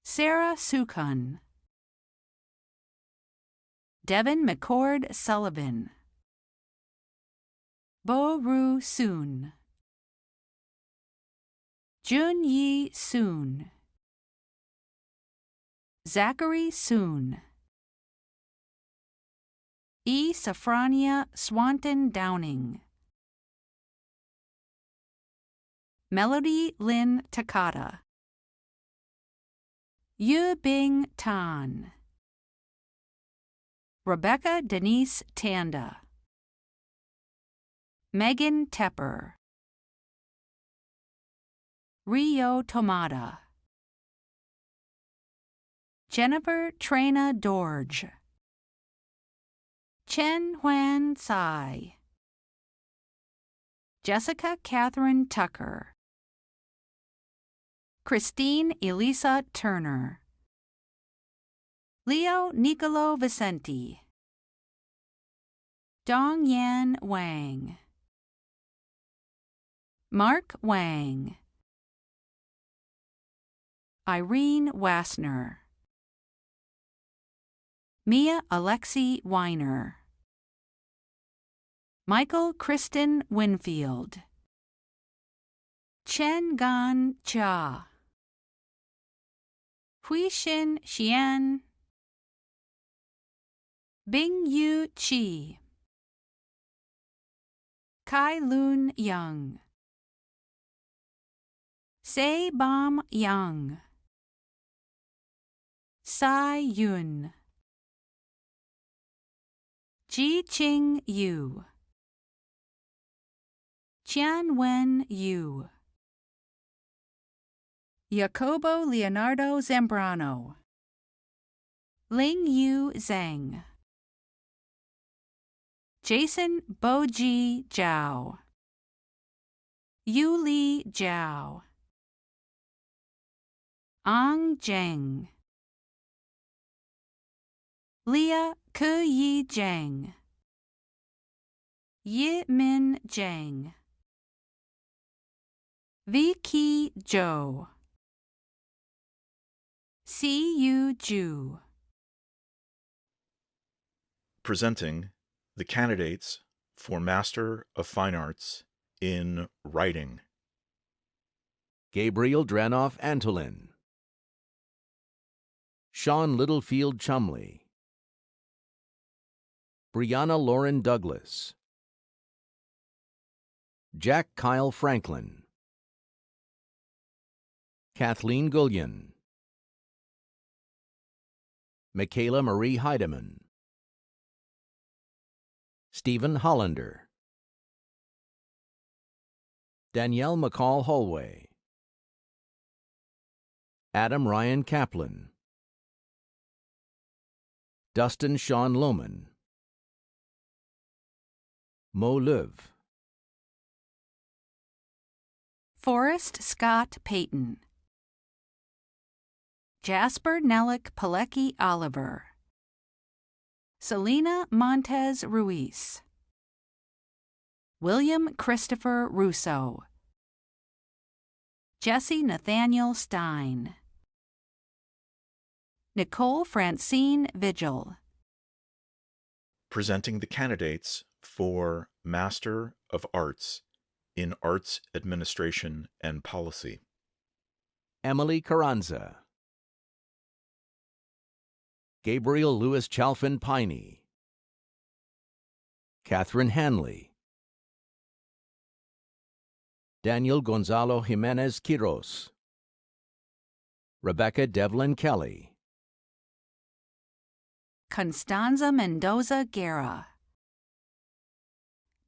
Sarah Sukun, Devin McCord Sullivan, Bo Ru Soon, Jun Yi Soon, Zachary Soon, E. Safrania Swanton Downing, Melody Lynn Takata, Yu Bing Tan, Rebecca Denise Tanda, Megan Tepper, Rio Tomata, Jennifer Trina Dorge, Chen Huan Tsai, Jessica Catherine Tucker, Christine Elisa Turner, Leo Nicolo Vicenti, Dong Yan Wang, Mark Wang, Irene Wassner, Mia Alexi Weiner, Michael Kristen Winfield, Chen Gan Chia, Huixin Xian, Bing Yu Chi, Kai Lun Young, Sei Bom Yang, Sai Yun, Ji Qing Yu, Qian Wen Yu, Jacobo Leonardo Zambrano, Ling Yu Zhang, Jason Boji Zhao, Yu Li Zhao, Ang Zheng, Leah Keyi Zhang, Yi Min Zhang, Vicky Zhou, Si Yu Ju. Presenting the candidates for Master of Fine Arts in Writing. Gabriel Dranoff Antolin, Sean Littlefield Chumley, Brianna Lauren Douglas, Jack Kyle Franklin, Kathleen Gullion, Michaela Marie Heidemann, Stephen Hollander, Danielle McCall Holway, Adam Ryan Kaplan, Dustin Sean Lohman, Mo Löv, Forrest Scott Payton, Jasper Nellick Pilecki Oliver, Selena Montez Ruiz, William Christopher Russo, Jesse Nathaniel Stein, Nicole Francine Vigil. Presenting the candidates for Master of Arts in Arts Administration and Policy. Emily Carranza, Gabriel Louis Chalfin Piney, Catherine Hanley, Daniel Gonzalo Jimenez Quiros, Rebecca Devlin Kelly, Constanza Mendoza Guerra,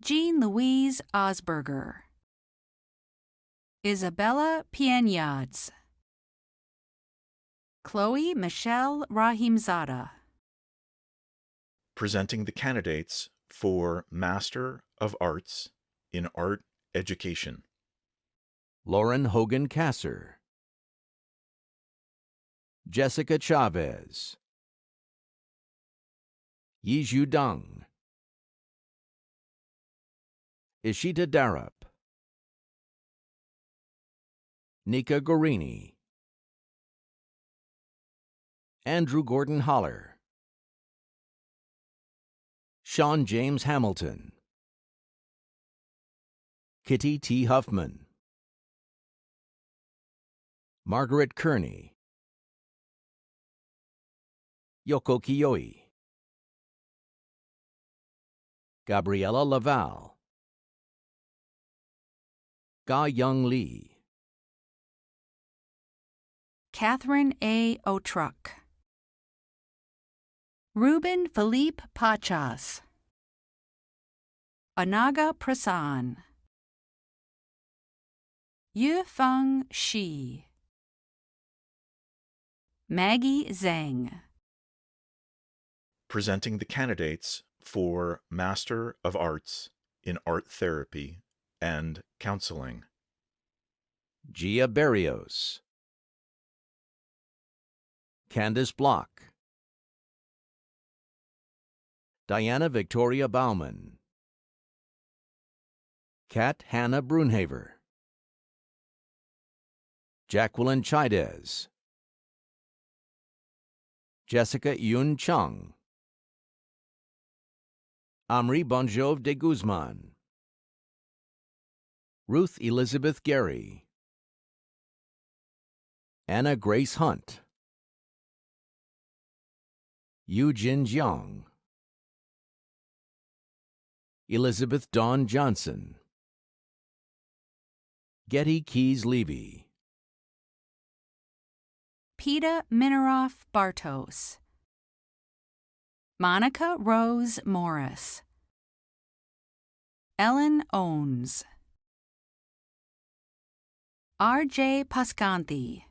Jean Louise Osberger, Isabella Pienades, Chloe Michelle Rahimzada. Presenting the candidates for Master of Arts in Art Education. Lauren Hogan Kasser, Jessica Chavez, Yizhu Deng, Ishita Darup, Nika Gorini, Andrew Gordon Holler, Sean James Hamilton, Kitty T. Huffman, Margaret Kearney, Yoko Kiyoi, Gabriella Laval, Ga Young Lee, Catherine A. Otruck, Ruben Philippe Pachas, Anaga Prasan, Yufeng Shi, Maggie Zhang. Presenting the candidates for Master of Arts in Art Therapy and Counseling. Gia Barrios. Candace Block. Diana Victoria Bauman. Kat Hannah Brunhaver. Jacqueline Chaidez. Jessica Yun Chung. Amri Bonjov de Guzman. Ruth Elizabeth Gary. Anna Grace Hunt. Eugene Jiang. Elizabeth Dawn Johnson. Getty Keys Levy. Peta Mineroff Bartos. Monica Rose Morris. Ellen Owens. R.J. Pascanti.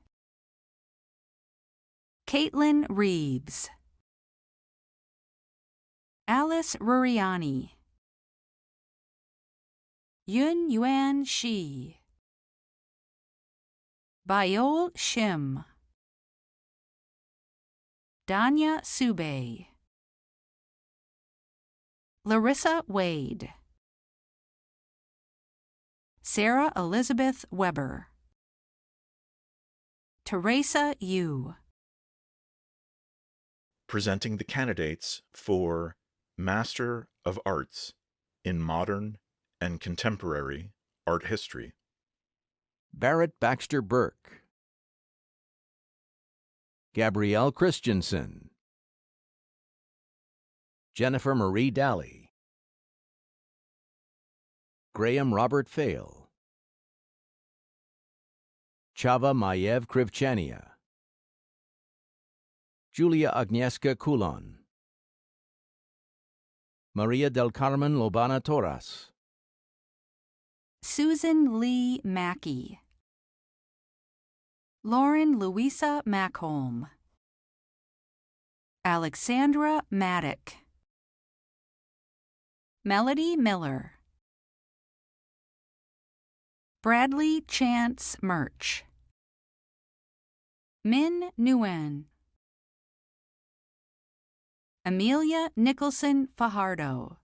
Caitlin Reeves. Alice Ruriani. Yun Yuan Shi. Bayol Shim. Danya Sube. Larissa Wade. Sarah Elizabeth Weber. Teresa Yu. Presenting the candidates for Master of Arts in Modern and Contemporary Art History. Barrett Baxter Burke. Gabrielle Christensen. Jennifer Marie Daly. Graham Robert Fail. Chava Mayev Krivchania. Julia Agnieszka Kulon. Maria del Carmen Lobana Torres. Susan Lee Mackey. Lauren Louisa Macholm. Alexandra Maddock. Melody Miller. Bradley Chance Murch. Min Nguyen. Amelia Nicholson Fajardo.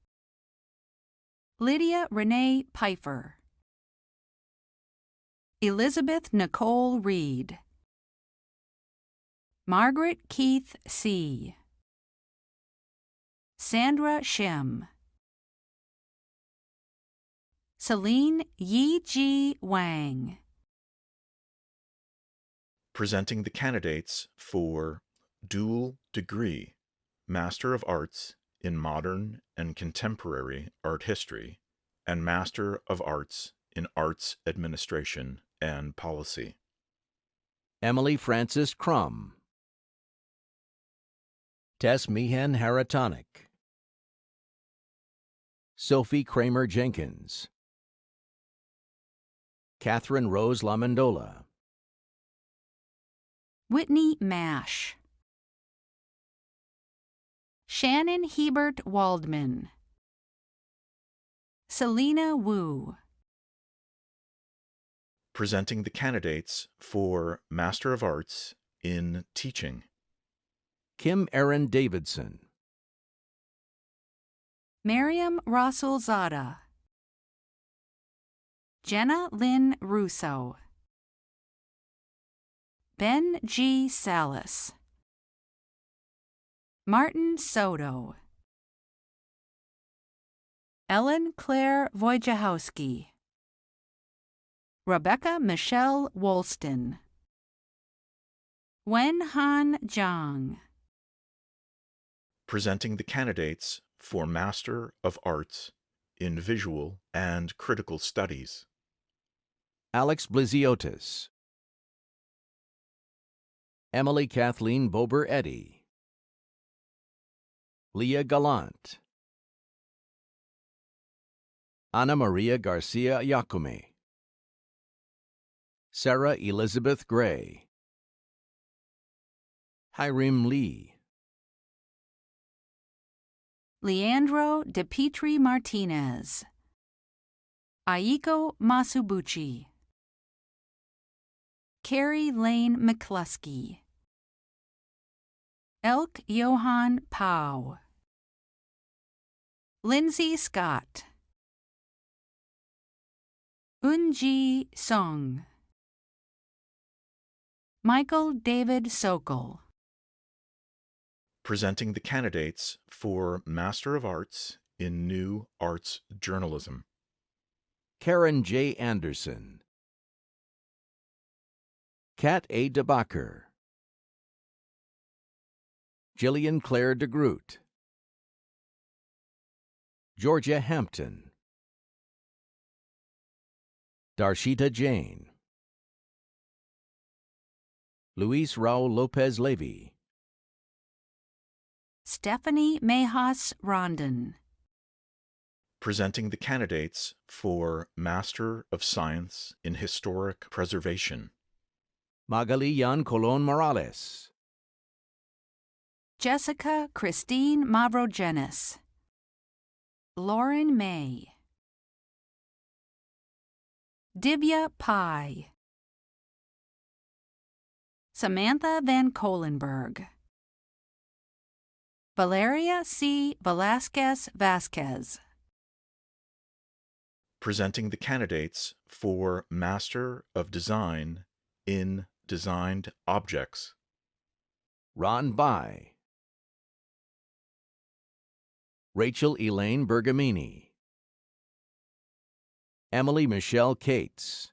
Lydia Renee Pfeiffer. Elizabeth Nicole Reed. Margaret Keith C. Sandra Shim. Celine Yi Ji Wang. Presenting the candidates for Dual Degree, Master of Arts in Modern and Contemporary Art History, and Master of Arts in Arts Administration and Policy. Emily Frances Crum. Tess Meehan Haratonic. Sophie Kramer Jenkins. Catherine Rose Lamendola. Whitney Mash. Shannon Hebert Waldman. Selena Wu. Presenting the candidates for Master of Arts in Teaching. Kim Erin Davidson. Miriam Rasulzada. Jenna Lynn Russo. Ben G. Salas. Martin Soto. Ellen Claire Wojciechowski. Rebecca Michelle Woolston. Wen Han Zhang. Presenting the candidates for Master of Arts in Visual and Critical Studies. Alex Bliziotis. Emily Kathleen Bober Eddy. Leah Gallant. Ana Maria Garcia Yacume. Sarah Elizabeth Gray. Hiram Lee, Leandro De Petri Martinez, Aiko Masubuchi, Carrie Lane McCluskey, Elk Johann Pau, Lindsay Scott, Unji Song, Michael David Sokol. Presenting the candidates for Master of Arts in New Arts Journalism. Karen J. Anderson, Kat A. DeBacher, Jillian Claire DeGroot, Georgia Hampton, Darshita Jain, Luis Raul Lopez Levy, Stephanie Mejas Rondon, Presenting the candidates for Master of Science in Historic Preservation. Magali Yan Colon Morales, Jessica Christine Mavrogenis, Lauren May, Divya Pai, Samantha Van Kolenberg, Valeria C. Velasquez Vasquez. Presenting the candidates for Master of Design in Designed Objects. Ron Bai, Rachel Elaine Bergamini, Emily Michelle Cates,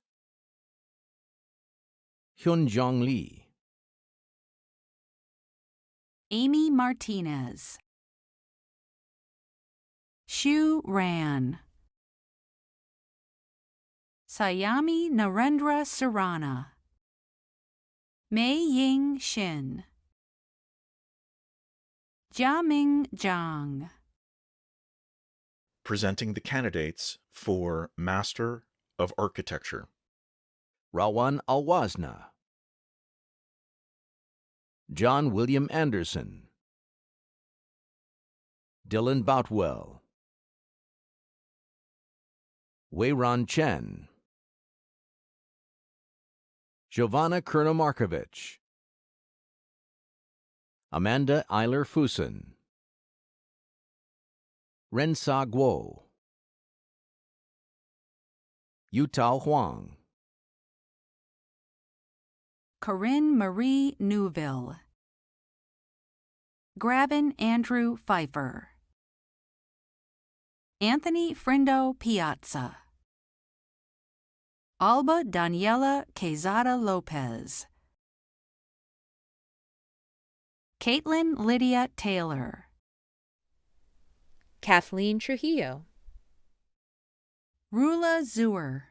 Hyun Jong Lee, Amy Martinez, Shu Ran, Sayami Narendra Surana, Mei Ying Shin, Jiaming Zhang. Presenting the candidates for Master of Architecture. Rawan Alwazna, John William Anderson, Dylan Boutwell, Wei-Ron Chen, Giovanna Kurnamarkovich, Amanda Eiler Fusen, Rensa Guo, Yutao Huang, Corinne Marie Neuville, Gravin Andrew Pfeiffer, Anthony Frindo Piazza, Alba Daniela Quezada Lopez, Caitlin Lydia Taylor, Kathleen Trujillo, Rula Zuer.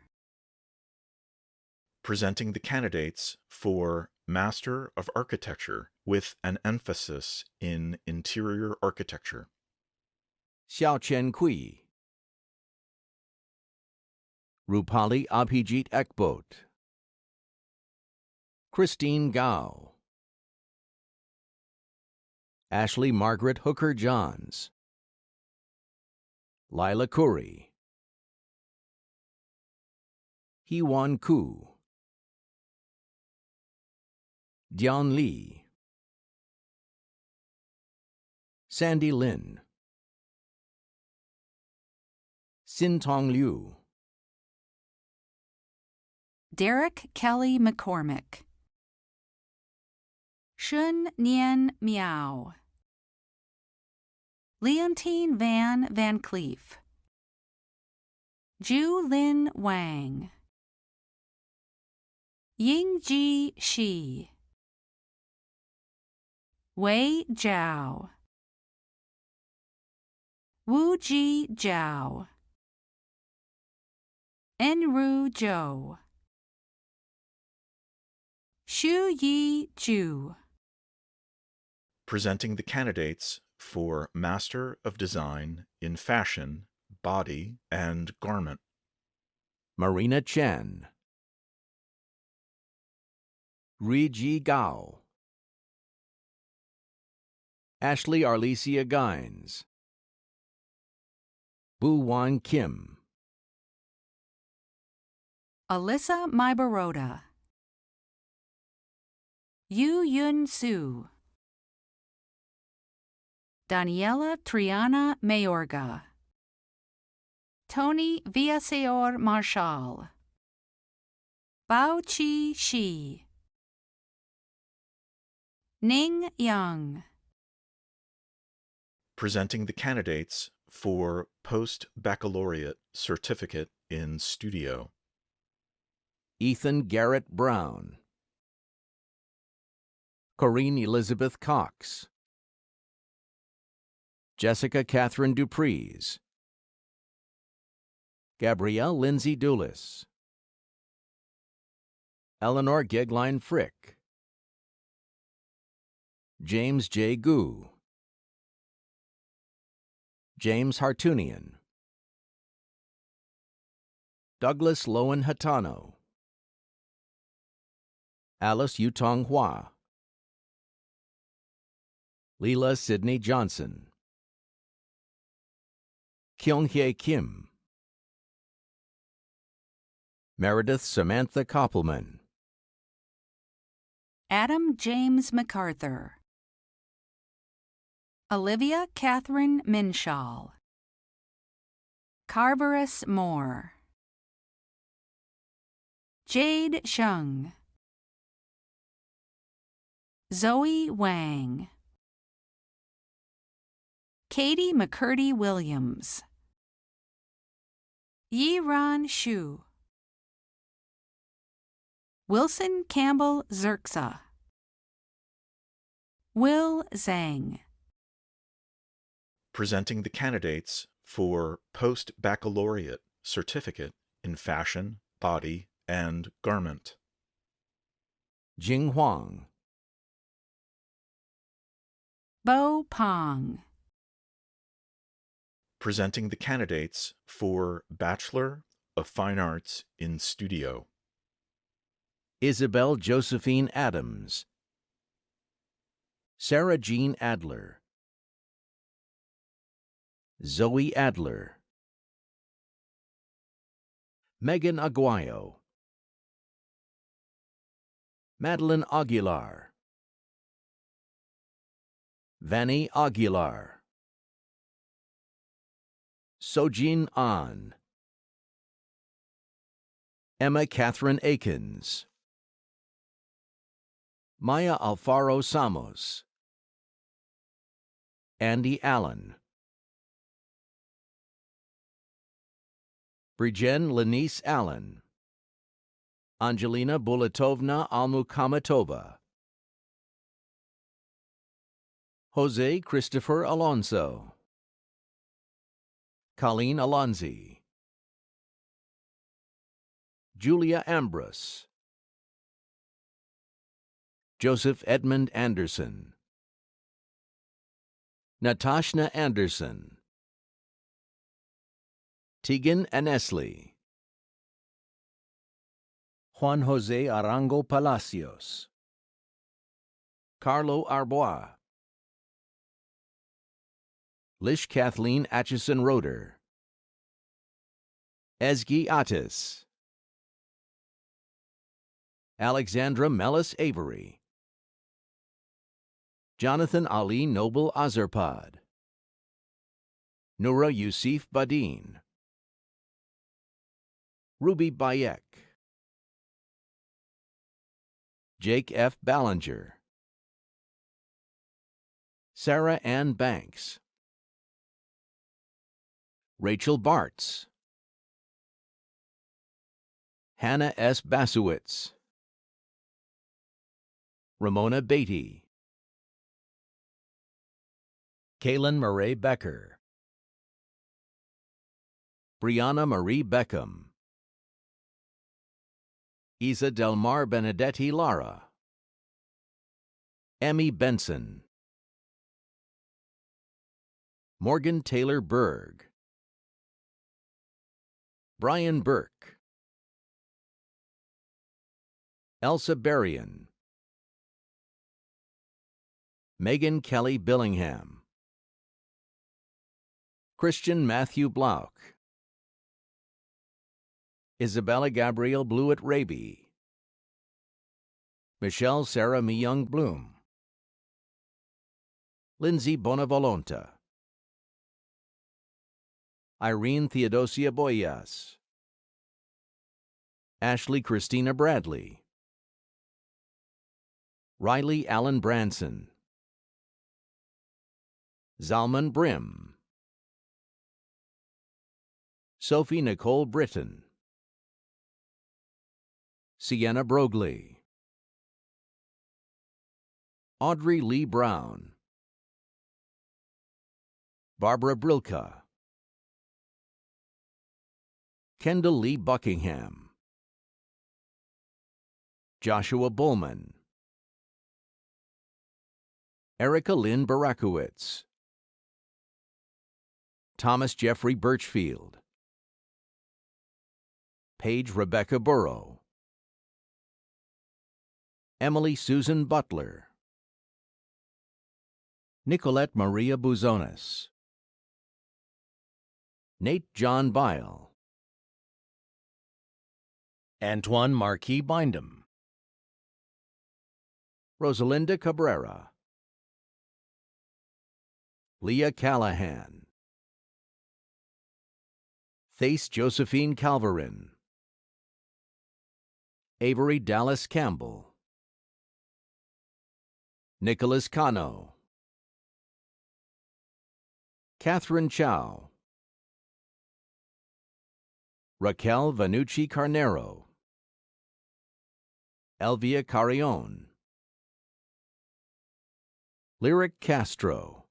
Presenting the candidates for Master of Architecture with an emphasis in interior architecture. Xiao Chen Kui, Rupali Abhijit Ekbot, Christine Gao, Ashley Margaret Hooker Johns, Lila Curry, Hee-Wan Koo, Dion Lee, Sandy Lin, Sin Tong Liu, Derek Kelly McCormick, Shun Nien Miao, Leontine Van Cleef, Ju Lin Wang, Yingji Shi, Wei Zhao, Wu Ji Zhao, Enru Zhou, Xu Yi Zhu. Presenting the candidates for Master of Design in Fashion, Body, and Garment. Marina Chen, Ri Ji Gao, Ashley Arlesia Gines, Bu Wan Kim, Alyssa Mybaroda, Yu Yun Su, Daniela Triana Mayorga, Tony Villaseor Marshall, Bao Chi Shi, Ning Yang. Presenting the candidates for post-baccalaureate certificate in studio. Ethan Garrett Brown, Corinne Elizabeth Cox, Jessica Catherine Duprees, Gabrielle Lindsay Dulis, Eleanor Gegline Frick, James J. Gu, James Hartunian, Douglas Lowen Hatano, Alice Yutong Hua, Leela Sidney Johnson, Kyung-hye Kim, Meredith Samantha Koppelman, Adam James MacArthur, Olivia Catherine Minshall, Carverus Moore, Jade Shung, Zoe Wang, Katie McCurdy Williams, Yiran Shu, Wilson Campbell Zerxa, Will Zhang. Presenting the candidates for post-baccalaureate certificate in fashion, body, and garment. Jing Huang, Bo Pong. Presenting the candidates for Bachelor of Fine Arts in studio. Isabel Josephine Adams, Sarah Jean Adler, Zoe Adler, Megan Aguayo, Madeline Aguilar, Vanny Aguilar, Sojin An, Emma Catherine Akins, Maya Alfaro Samos, Andy Allen, Brijen Lenice Allen, Angelina Bulatovna Almukamatova, Jose Christopher Alonso, Colleen Alonzi, Julia Ambrose, Joseph Edmund Anderson, Natashna Anderson, Tegan Anesley, Juan Jose Arango Palacios, Carlo Arbois, Lish Kathleen Atchison Roeder, Ezgi Atis, Alexandra Mellis Avery, Jonathan Ali Noble Azarpad, Noura Yusif Badin, Ruby Bayek, Jake F. Ballinger, Sarah Ann Banks, Rachel Bartz, Hannah S. Basowitz, Ramona Beatty, Kaylin Murray Becker, Brianna Marie Beckham, Isa Delmar Benedetti Lara, Emmy Benson, Morgan Taylor Berg, Brian Burke, Elsa Berrien, Megan Kelly Billingham, Christian Matthew Blauch, Isabella Gabrielle Blewett Raby, Michelle Sarah Myung Bloom, Lindsay Bonavolonta, Irene Theodosia Boyas, Ashley Christina Bradley, Riley Allen Branson, Zalman Brim, Sophie Nicole Britton, Sienna Brogley, Audrey Lee Brown, Barbara Brilka, Kendall Lee Buckingham, Joshua Bullman, Erica Lynn Barakowitz, Thomas Jeffrey Birchfield, Paige Rebecca Burrow, Emily Susan Butler, Nicolette Maria Buzonis, Nate John Bile, Antoine Marquis Bindum, Rosalinda Cabrera, Leah Callahan, Thace Josephine Calverin, Avery Dallas Campbell, Nicholas Cano, Catherine Chow, Raquel Vanucci Carnero, Elvia Carrion, Lyric Castro,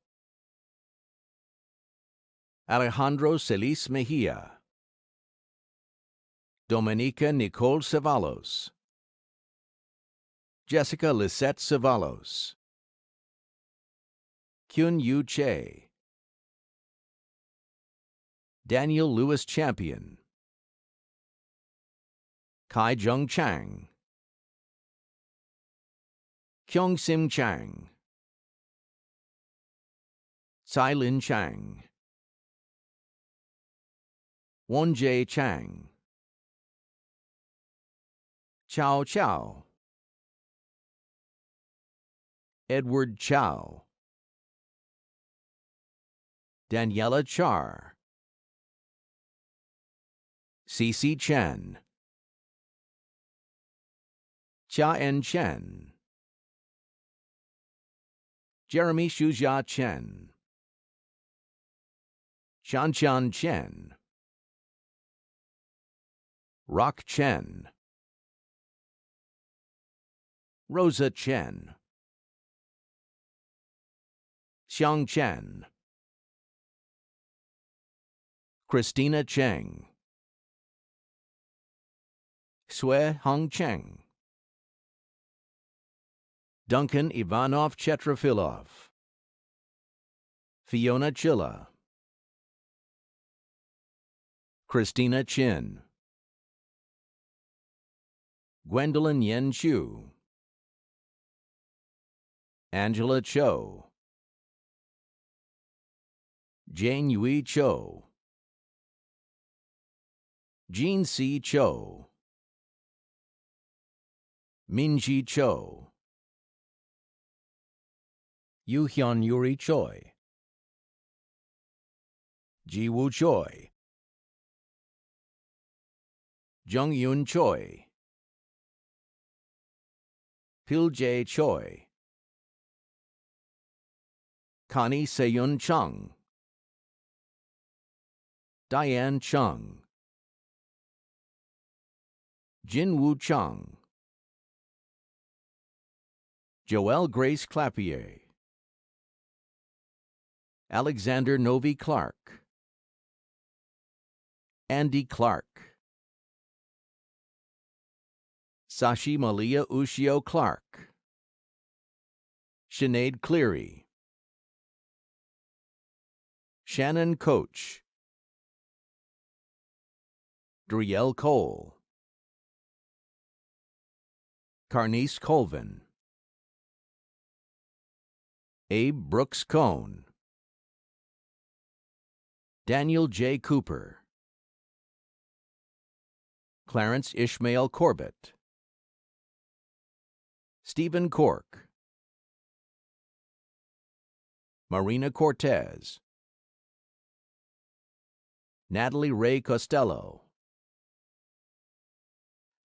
Alejandro Celis Mejia, Dominica Nicole Cevallos, Jessica Lisette Cevallos, Kyun Yu Che, Daniel Lewis Champion, Kai Jung Chang, Kyung Sim Chang, Tsai Lin Chang, Won Jae Chang, Chao Chao, Edward Chow, Daniela Char, Cece Chen, Cha En Chen, Jeremy Shuzha Chen, Shanchan Chen, Rock Chen, Rosa Chen, Xiang Chen, Christina Cheng, Sue Hong Cheng, Duncan Ivanov Chetrafilov, Fiona Chilla, Christina Chin, Gwendolyn Yen Chu, Angela Cho, Jane Yui Cho, Jean C. Cho, Minji Cho, Yu Hyun Yuri Choi, Ji Woo Choi, Jung Yun Choi, Pil Jae Choi, Connie Seyun Chung, Diane Chung, Jin Woo Chung, Joelle Grace Clapier, Alexander Novi Clark, Andy Clark, Sashi Malia Ushio Clark, Sinead Cleary, Shannon Coach, Drielle Cole, Carnice Colvin, Abe Brooks Cohn, Daniel J. Cooper, Clarence Ishmael Corbett, Stephen Cork, Marina Cortez, Natalie Ray Costello,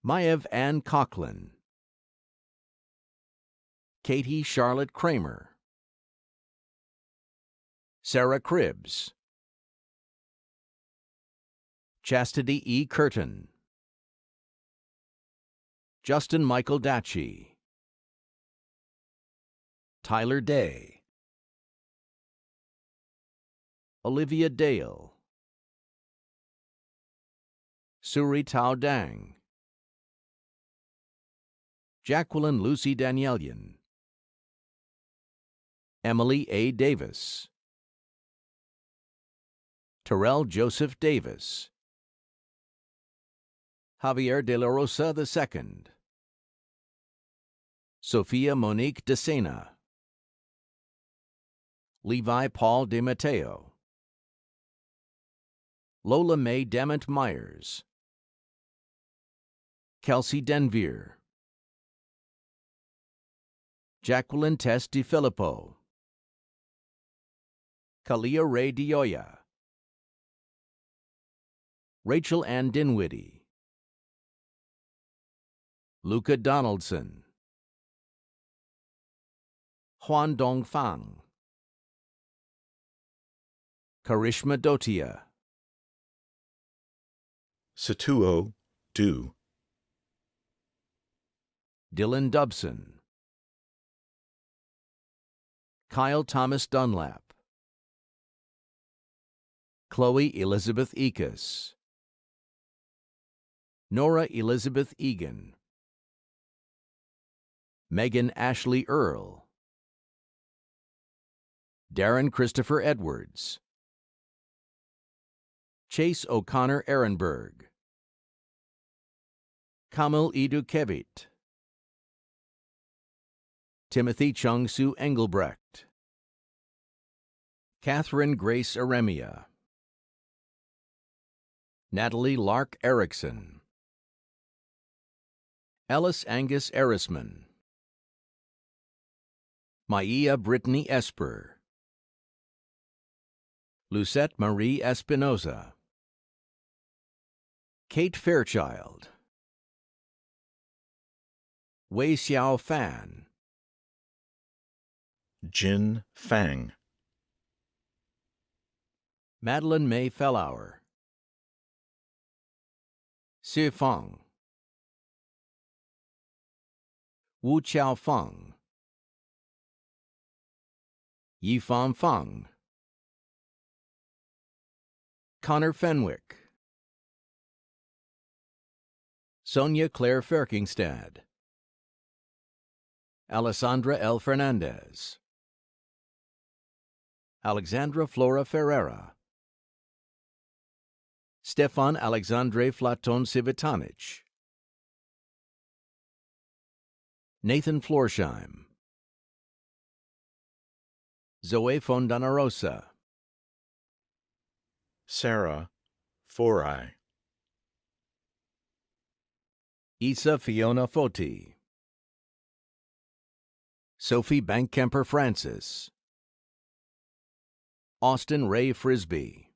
Maev Ann Coughlin, Katie Charlotte Kramer, Sarah Cribbs, Chastity E. Curtin, Justin Michael Datchie, Tyler Day, Olivia Dale, Suri Tao Dang, Jacqueline Lucy Danielian, Emily A. Davis, Terrell Joseph Davis, Javier de la Rosa II, Sophia Monique de Sena, Levi Paul de Mateo, Lola Mae Dammit Myers, Kelsey Denvier, Jacqueline Tess DiFilippo, Kalia Ray Dioya, Rachel Ann Dinwiddie, Luca Donaldson, Huan Dong Fang, Karishma Dotia, Situo Du, Dylan Dubson, Kyle Thomas Dunlap, Chloe Elizabeth Ekus, Nora Elizabeth Egan, Megan Ashley Earl, Darren Christopher Edwards, Chase O'Connor Ehrenberg, Kamil Idukevit, Timothy Chung-Soo Engelbrecht, Catherine Grace Aremia, Natalie Lark Erickson, Ellis Angus Erisman, Maia Brittany Esper, Lucette Marie Espinoza, Kate Fairchild, Wei Xiao Fan, Jin Fang, Madeline May Fellauer, Si Feng, Wu Chao Feng, Yifan Feng, Connor Fenwick, Sonia Claire Ferkingstad, Alessandra L. Fernandez, Alexandra Flora Ferreira, Stefan Alexandre Flaton Civitanich, Nathan Florsheim, Zoe Fondanarosa, Sarah Forai, Isa Fiona Foti, Sophie Bankkemper Francis, Austin Ray Frisbee,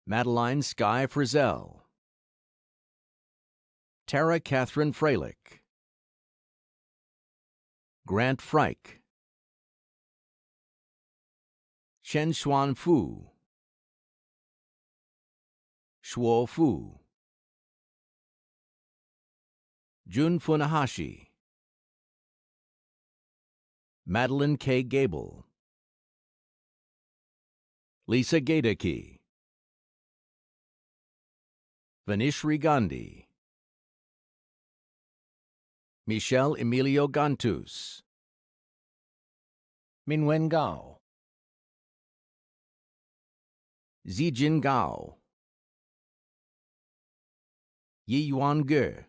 Madeline Sky Frizzell, Tara Catherine Freilich, Grant Freich, Shen Xuan Fu, Shuo Fu, Jun Funahashi, Madeline K. Gable, Lisa Gadeki, Vanishri Gandhi, Michelle Emilio Gantus, Minwen Gao, Zijin Gao, Yi Yuan Ge,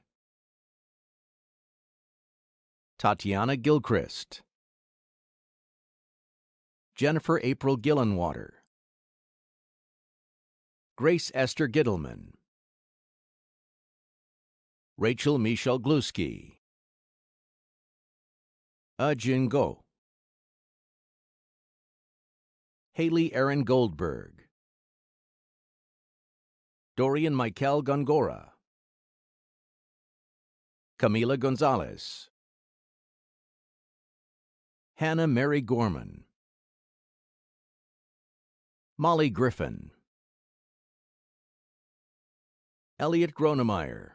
Tatiana Gilchrist, Jennifer April Gillenwater, Grace Esther Gittleman, Rachel Michelle Gluski, Jin Go, Haley Erin Goldberg, Dorian Michael Gongora, Camila Gonzalez, Hannah Mary Gorman, Molly Griffin, Elliot Gronemeyer,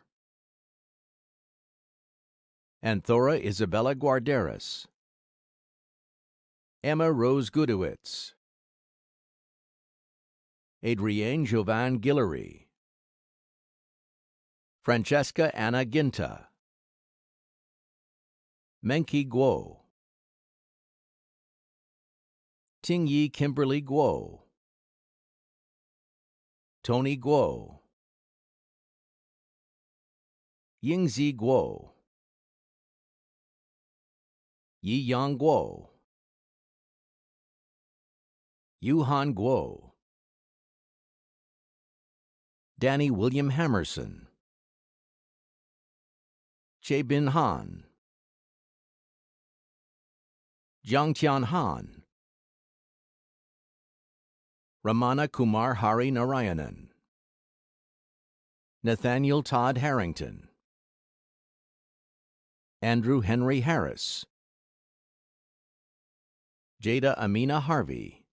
Anthora Isabella Guarderas, Emma Rose Gudowitz, Adrienne Jovan Guillory, Francesca Anna Ginta, Menki Guo, Tingyi Kimberly Guo, Tony Guo, Yingzi Guo, Yi Yang Guo, Yuhan Guo, Danny William Hammerson, Che Bin Han, Jiang Tian Han, Ramana Kumar Hari Narayanan, Nathaniel Todd Harrington, Andrew Henry Harris, Jada Amina Harvey,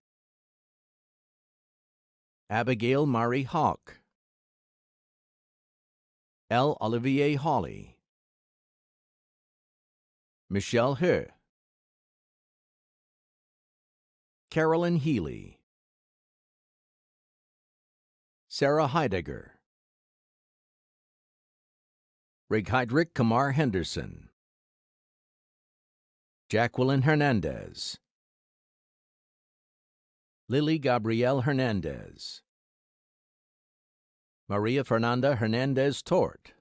Abigail Mari Hawk, L. Olivier Hawley, Michelle He, Carolyn Healy, Sarah Heidegger, Righidrick Kamar Henderson, Jacqueline Hernandez, Lily Gabrielle Hernandez, Maria Fernanda Hernandez Tort,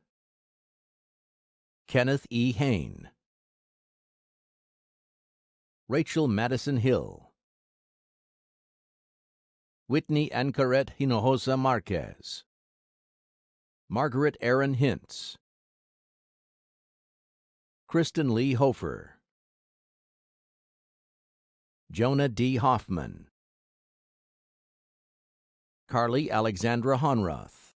Kenneth E. Hain, Rachel Madison Hill, Whitney Ancaret Hinojosa Marquez, Margaret Aaron Hintz, Kristen Lee Hofer, Jonah D. Hoffman, Carly Alexandra Honroth,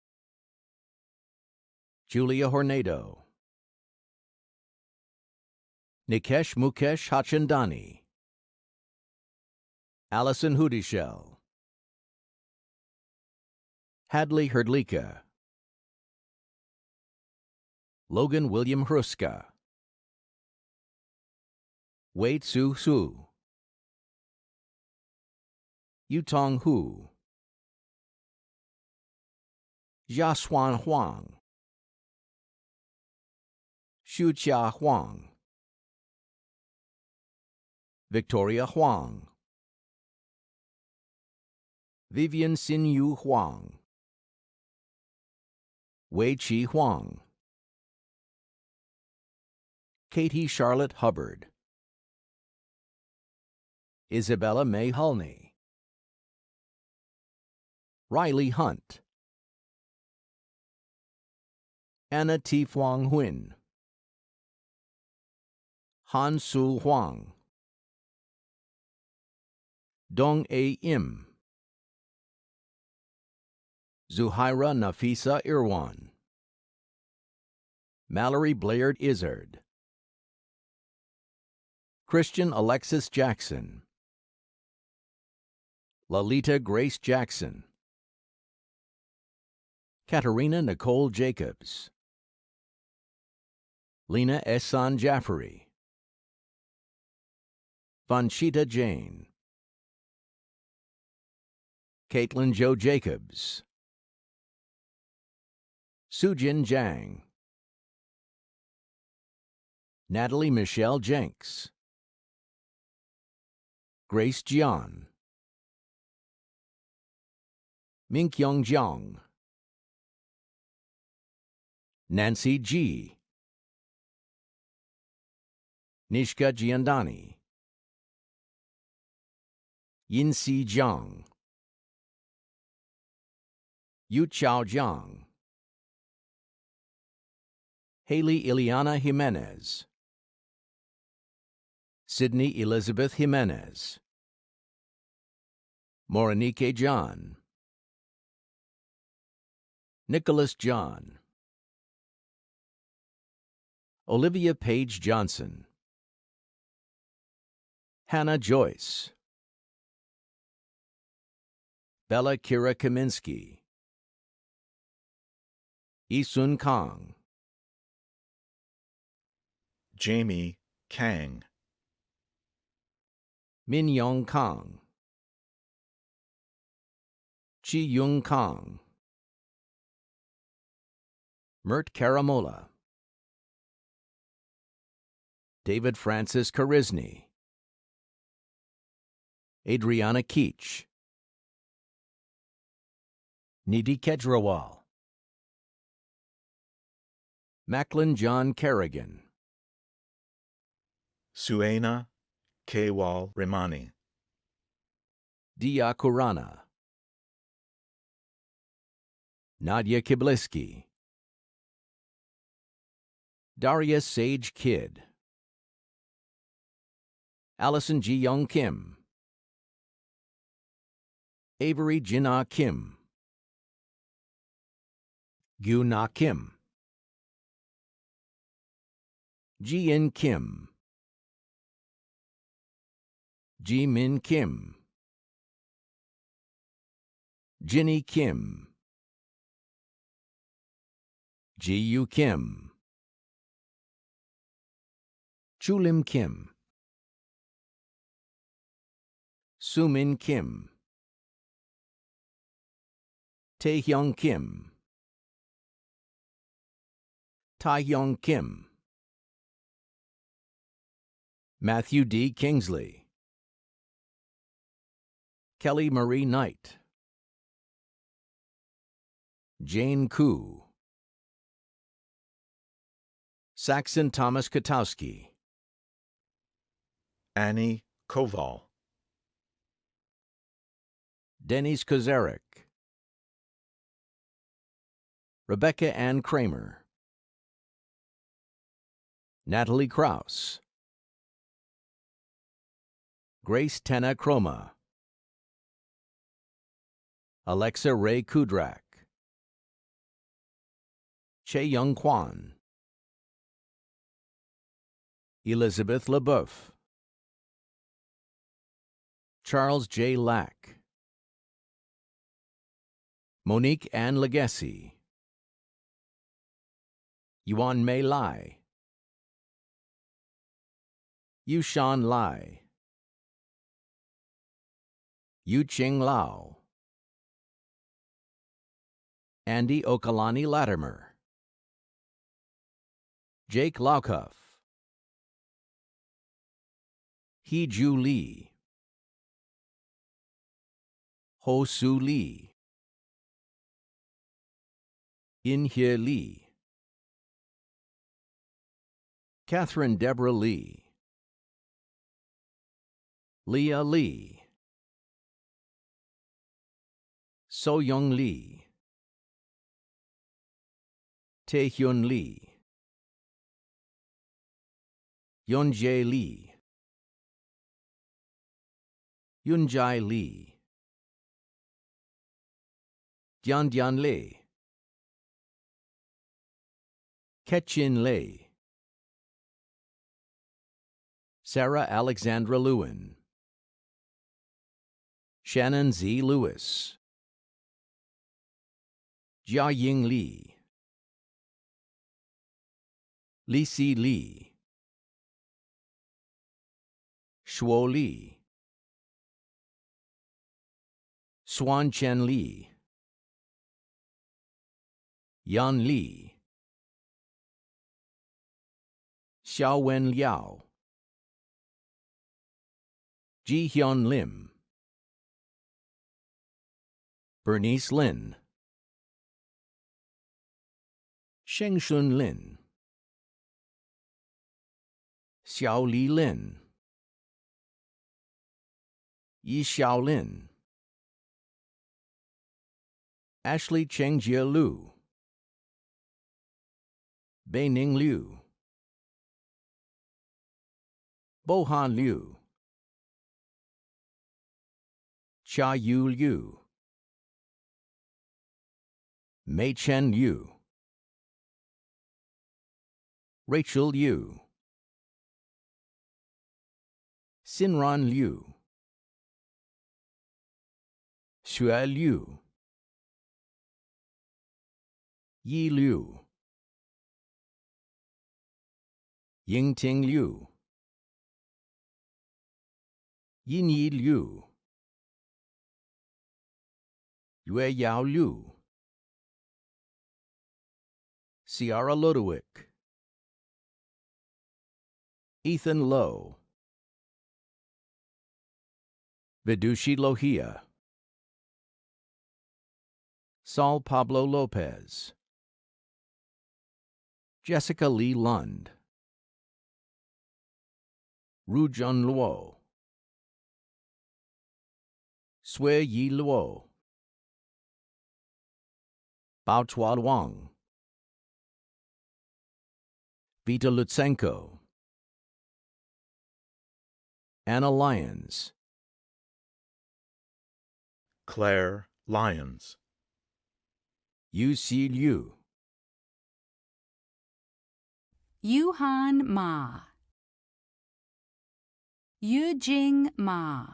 Julia Hornado, Nikesh Mukesh Hachandani, Allison Hudishell, Hadley Herdlika, Logan William Hruska, Wei Tsu Su, Yutong Hu, Jiasuan Huang, Xuqia Huang, Victoria Huang, Vivian Xinyu Huang, Wei Chi Huang, Katie Charlotte Hubbard, Isabella May Hulney, Riley Hunt, Anna T. Huang Huynh, Han Su Huang, Dong A. Im, Zuhaira Nafisa Irwan, Mallory Blaird Izzard, Christian Alexis Jackson, Lalita Grace Jackson, Katerina Nicole Jacobs, Lena Ehsan Jaffari, Vanchita Jane, Caitlin Jo Jacobs, Sujin Jiang, Natalie Michelle Jenks, Grace Jian, Minkyung Jiang, Nancy G, Nishka Giandani, Yinxi Jiang, Yu Chao Jiang, Haley Ileana Jimenez, Sydney Elizabeth Jimenez, Morenike John, Nicholas John, Olivia Page Johnson, Hannah Joyce, Bella Kira Kaminsky, Isun Kang, Jamie Kang, Min Yong Kang, Chi Yung Kang, Mert Karamola, David Francis Karizny, Adriana Keach, Nidhi Kejrawal, Macklin John Kerrigan, Suena Kewal Remani, Dia Kurana, Nadia Kibliski, Daria Sage Kidd, Allison Ji Young Kim, Avery Jinna Kim, Gyu Na Kim, Ji In Kim, Ji Min Kim, Jinny Kim, Ji Yu Kim, Chulim Kim, Sumin Kim, Taehyung Kim, Taehyung Kim, Matthew D. Kingsley, Kelly Marie Knight, Jane Koo, Saxon Thomas Katowski, Annie Koval, Denis Kozarek, Rebecca Ann Kramer, Natalie Kraus, Grace Tenna Chroma, Alexa Ray Kudrak, Che Young Kwan, Elizabeth LeBeouf, Charles J. Lack, Monique Ann Legacy, Yuan Mei Lai, Yushan Lai, Yu Ching Lao, Andy Okalani Latimer, Jake Laukoff, Hee Ju Lee, Ho Su Lee, In Hye Lee, Catherine Deborah Lee, Leah Lee, So Young Lee, Taehyun Lee, Yeonjae Lee, Yunjai Lee, Dian Lee, Ketchin Lee, Sarah Alexandra Lewin, Shannon Z. Lewis, Jia Ying Lee, Lisi Lee, Shuo Lee, Swan Chen Lee, Yan Li, Xiaowen Liao, Ji Hyun Lim, Bernice Lin, Shengshun Lin, Xiao Li Lin, Yi Xiaolin, Ashley Chengjie Liu, Beining Liu, Bohan Liu, Chia Yu Liu, Mei Chen Liu, Rachel Liu, Xinran Liu, Xue Liu, Yi Liu, Yingting Liu, Yinyi Liu, Yue Yao Liu, Ciara Lodewick, Ethan Lowe, Vidushi Lohia, Saul Pablo Lopez, Jessica Lee Lund, Rujun Luo, Sui Yi Luo, Bao Chua Wang, Vita Lutsenko, Anna Lyons, Claire Lyons, Yu Si Liu, Yuhan Ma, Yujing Ma,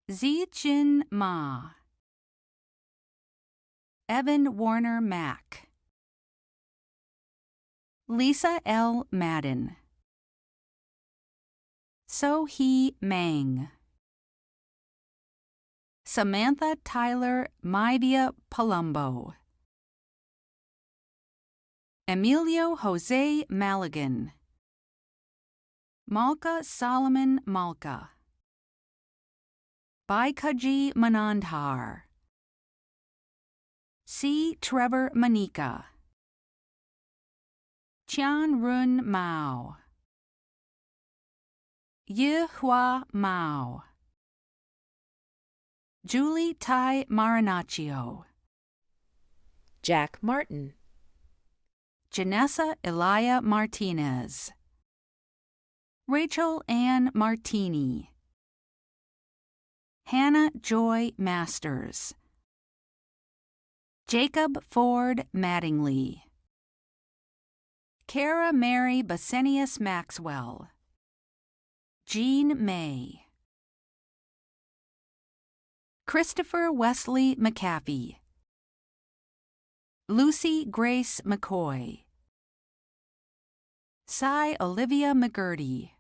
Zijin Ma, Evan Warner Mack, Lisa L. Madden, So-hee Mang, Samantha Tyler Maivia Palumbo, Emilio Jose Maligan, Malka Solomon Malka, Baikaji Manandhar, C. Trevor Manika, Qian Run Mao, Yi Hua Mao, Julie Tai Marinaccio, Jack Martin, Janessa Elia Martinez, Rachel Ann Martini, Hannah Joy Masters, Jacob Ford Mattingly, Cara Mary Basenius Maxwell, Jean May, Christopher Wesley McAfee, Lucy Grace McCoy, Cy Olivia McGurdy,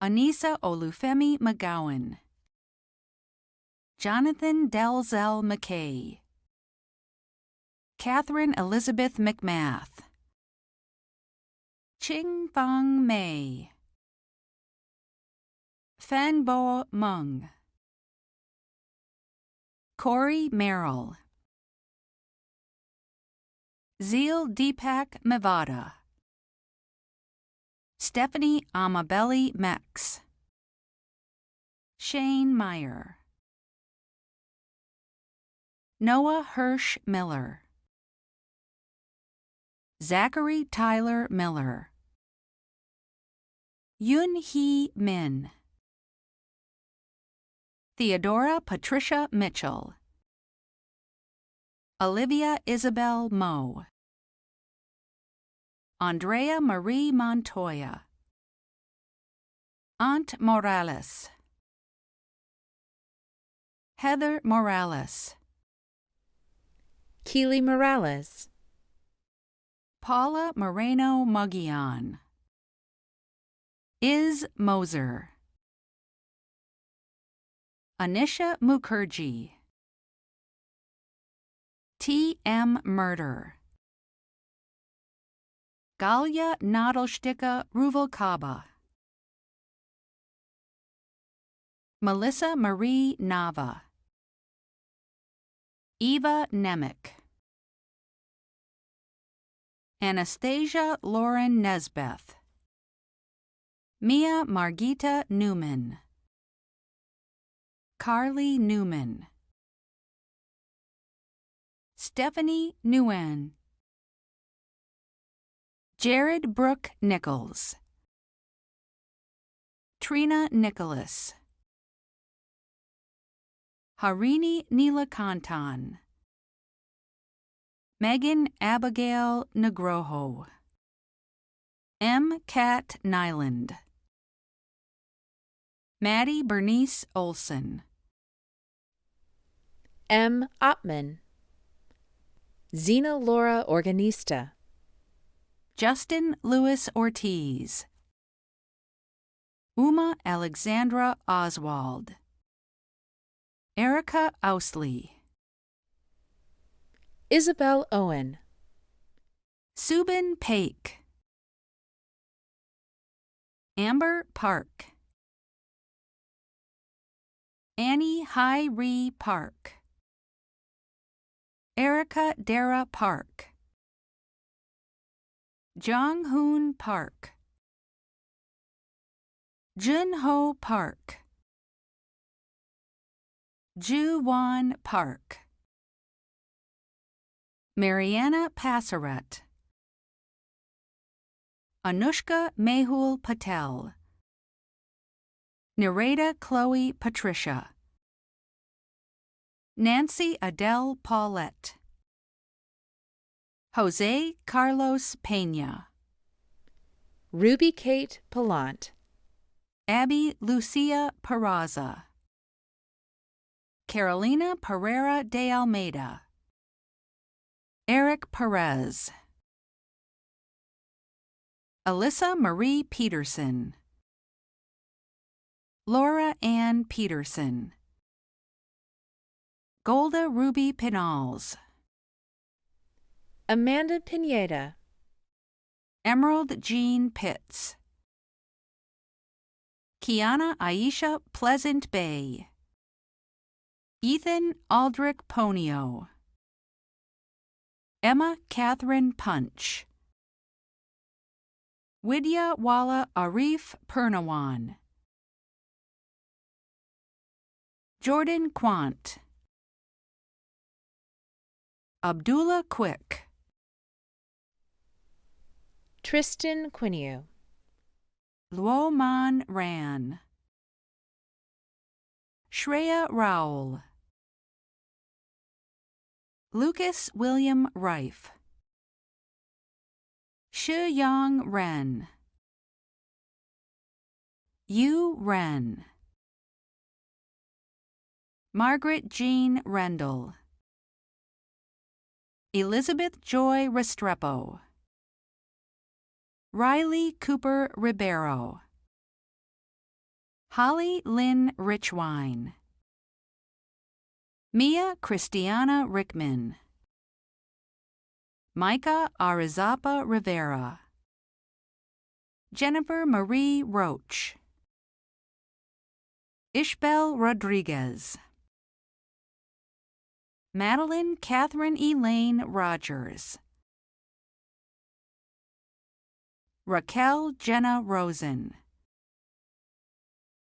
Anissa Olufemi McGowan, Jonathan Delzell McKay, Catherine Elizabeth McMath, Ching Fang Mei, Fanbo Meng, Corey Merrill, Zeal Deepak Mevada, Stephanie Amabelli Mex, Shane Meyer, Noah Hirsch Miller, Zachary Tyler Miller, Yun Hee Min, Theodora Patricia Mitchell, Olivia Isabel Moe, Andrea Marie Montoya, Aunt Morales, Heather Morales, Keely Morales, Paula Moreno Mugian, Iz Moser, Anisha Mukherjee, T.M. Murder, Galia Nadelshtika Ruvalcaba, Melissa Marie Nava, Eva Nemec, Anastasia Lauren Nesbeth, Mia Margita Newman, Carly Newman, Stephanie Nguyen, Jared Brooke Nichols, Trina Nicholas, Harini Neelakantan, Megan Abigail Negroho, M. Kat Nyland, Maddie Bernice Olson, M. Oppman, Zena Laura Organista, Justin Lewis Ortiz, Uma Alexandra Oswald, Erica Ousley, Isabel Owen, Subin Paik, Amber Park, Annie Hy-Ree Park, Erica Dara Park, Jong Hoon Park, Jun Ho Park, Ju Won Park, Mariana Passaret, Anushka Mehul Patel, Nereda Chloe Patricia, Nancy Adele Paulette, Jose Carlos Pena, Ruby Kate Pallant, Abby Lucia Peraza, Carolina Pereira de Almeida, Eric Perez, Alyssa Marie Peterson, Laura Ann Peterson, Golda Ruby Pinals, Amanda Pineda, Emerald Jean Pitts, Kiana Aisha Pleasant Bay, Ethan Aldrich Ponio, Emma Catherine Punch, Widya Walla Arif Pernawan, Jordan Quant, Abdullah Quick, Tristan Quinio, Luo Man Ran, Shreya Raoul, Lucas William Rife, Shi Yang Ren, Yu Ren, Margaret Jean Rendell, Elizabeth Joy Restrepo, Riley Cooper Ribeiro, Holly Lynn Richwine, Mia Christiana Rickman, Micah Arizapa Rivera, Jennifer Marie Roach, Ishbel Rodriguez, Madeline Catherine Elaine Rogers, Raquel Jenna Rosen,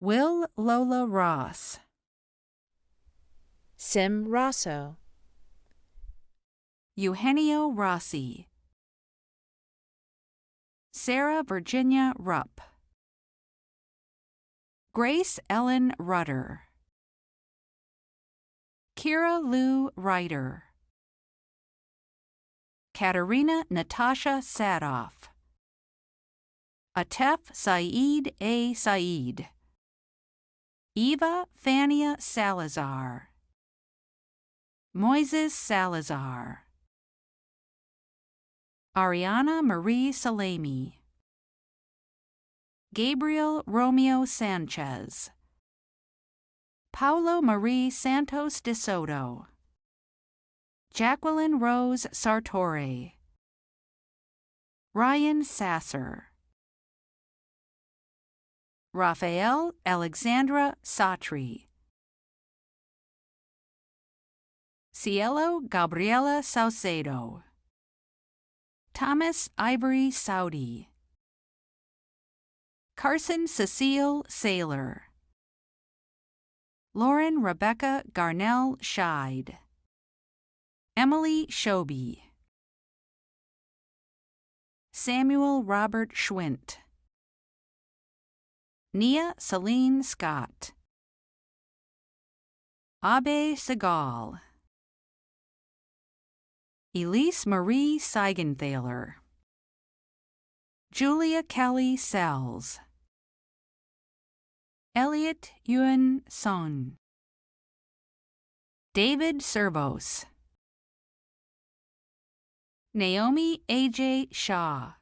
Will Lola Ross, Sim Rosso, Eugenio Rossi, Sarah Virginia Rupp, Grace Ellen Rudder, Kira Lou Ryder, Katerina Natasha Sadoff, Atef Saeed A. Saeed, Eva Fania Salazar, Moises Salazar, Ariana Marie Salemi, Gabriel Romeo Sanchez, Paulo Marie Santos de Soto, Jacqueline Rose Sartore, Ryan Sasser, Rafael Alexandra Satri, Cielo Gabriela Saucedo, Thomas Ivory Saudi, Carson Cecile Saylor, Lauren Rebecca Garnell Scheid, Emily Shoby, Samuel Robert Schwint, Nia Celine Scott, Abe Segal, Elise Marie Seigenthaler, Julia Kelly Sells, Elliot Yuen Son, David Servos, Naomi A.J. Shah,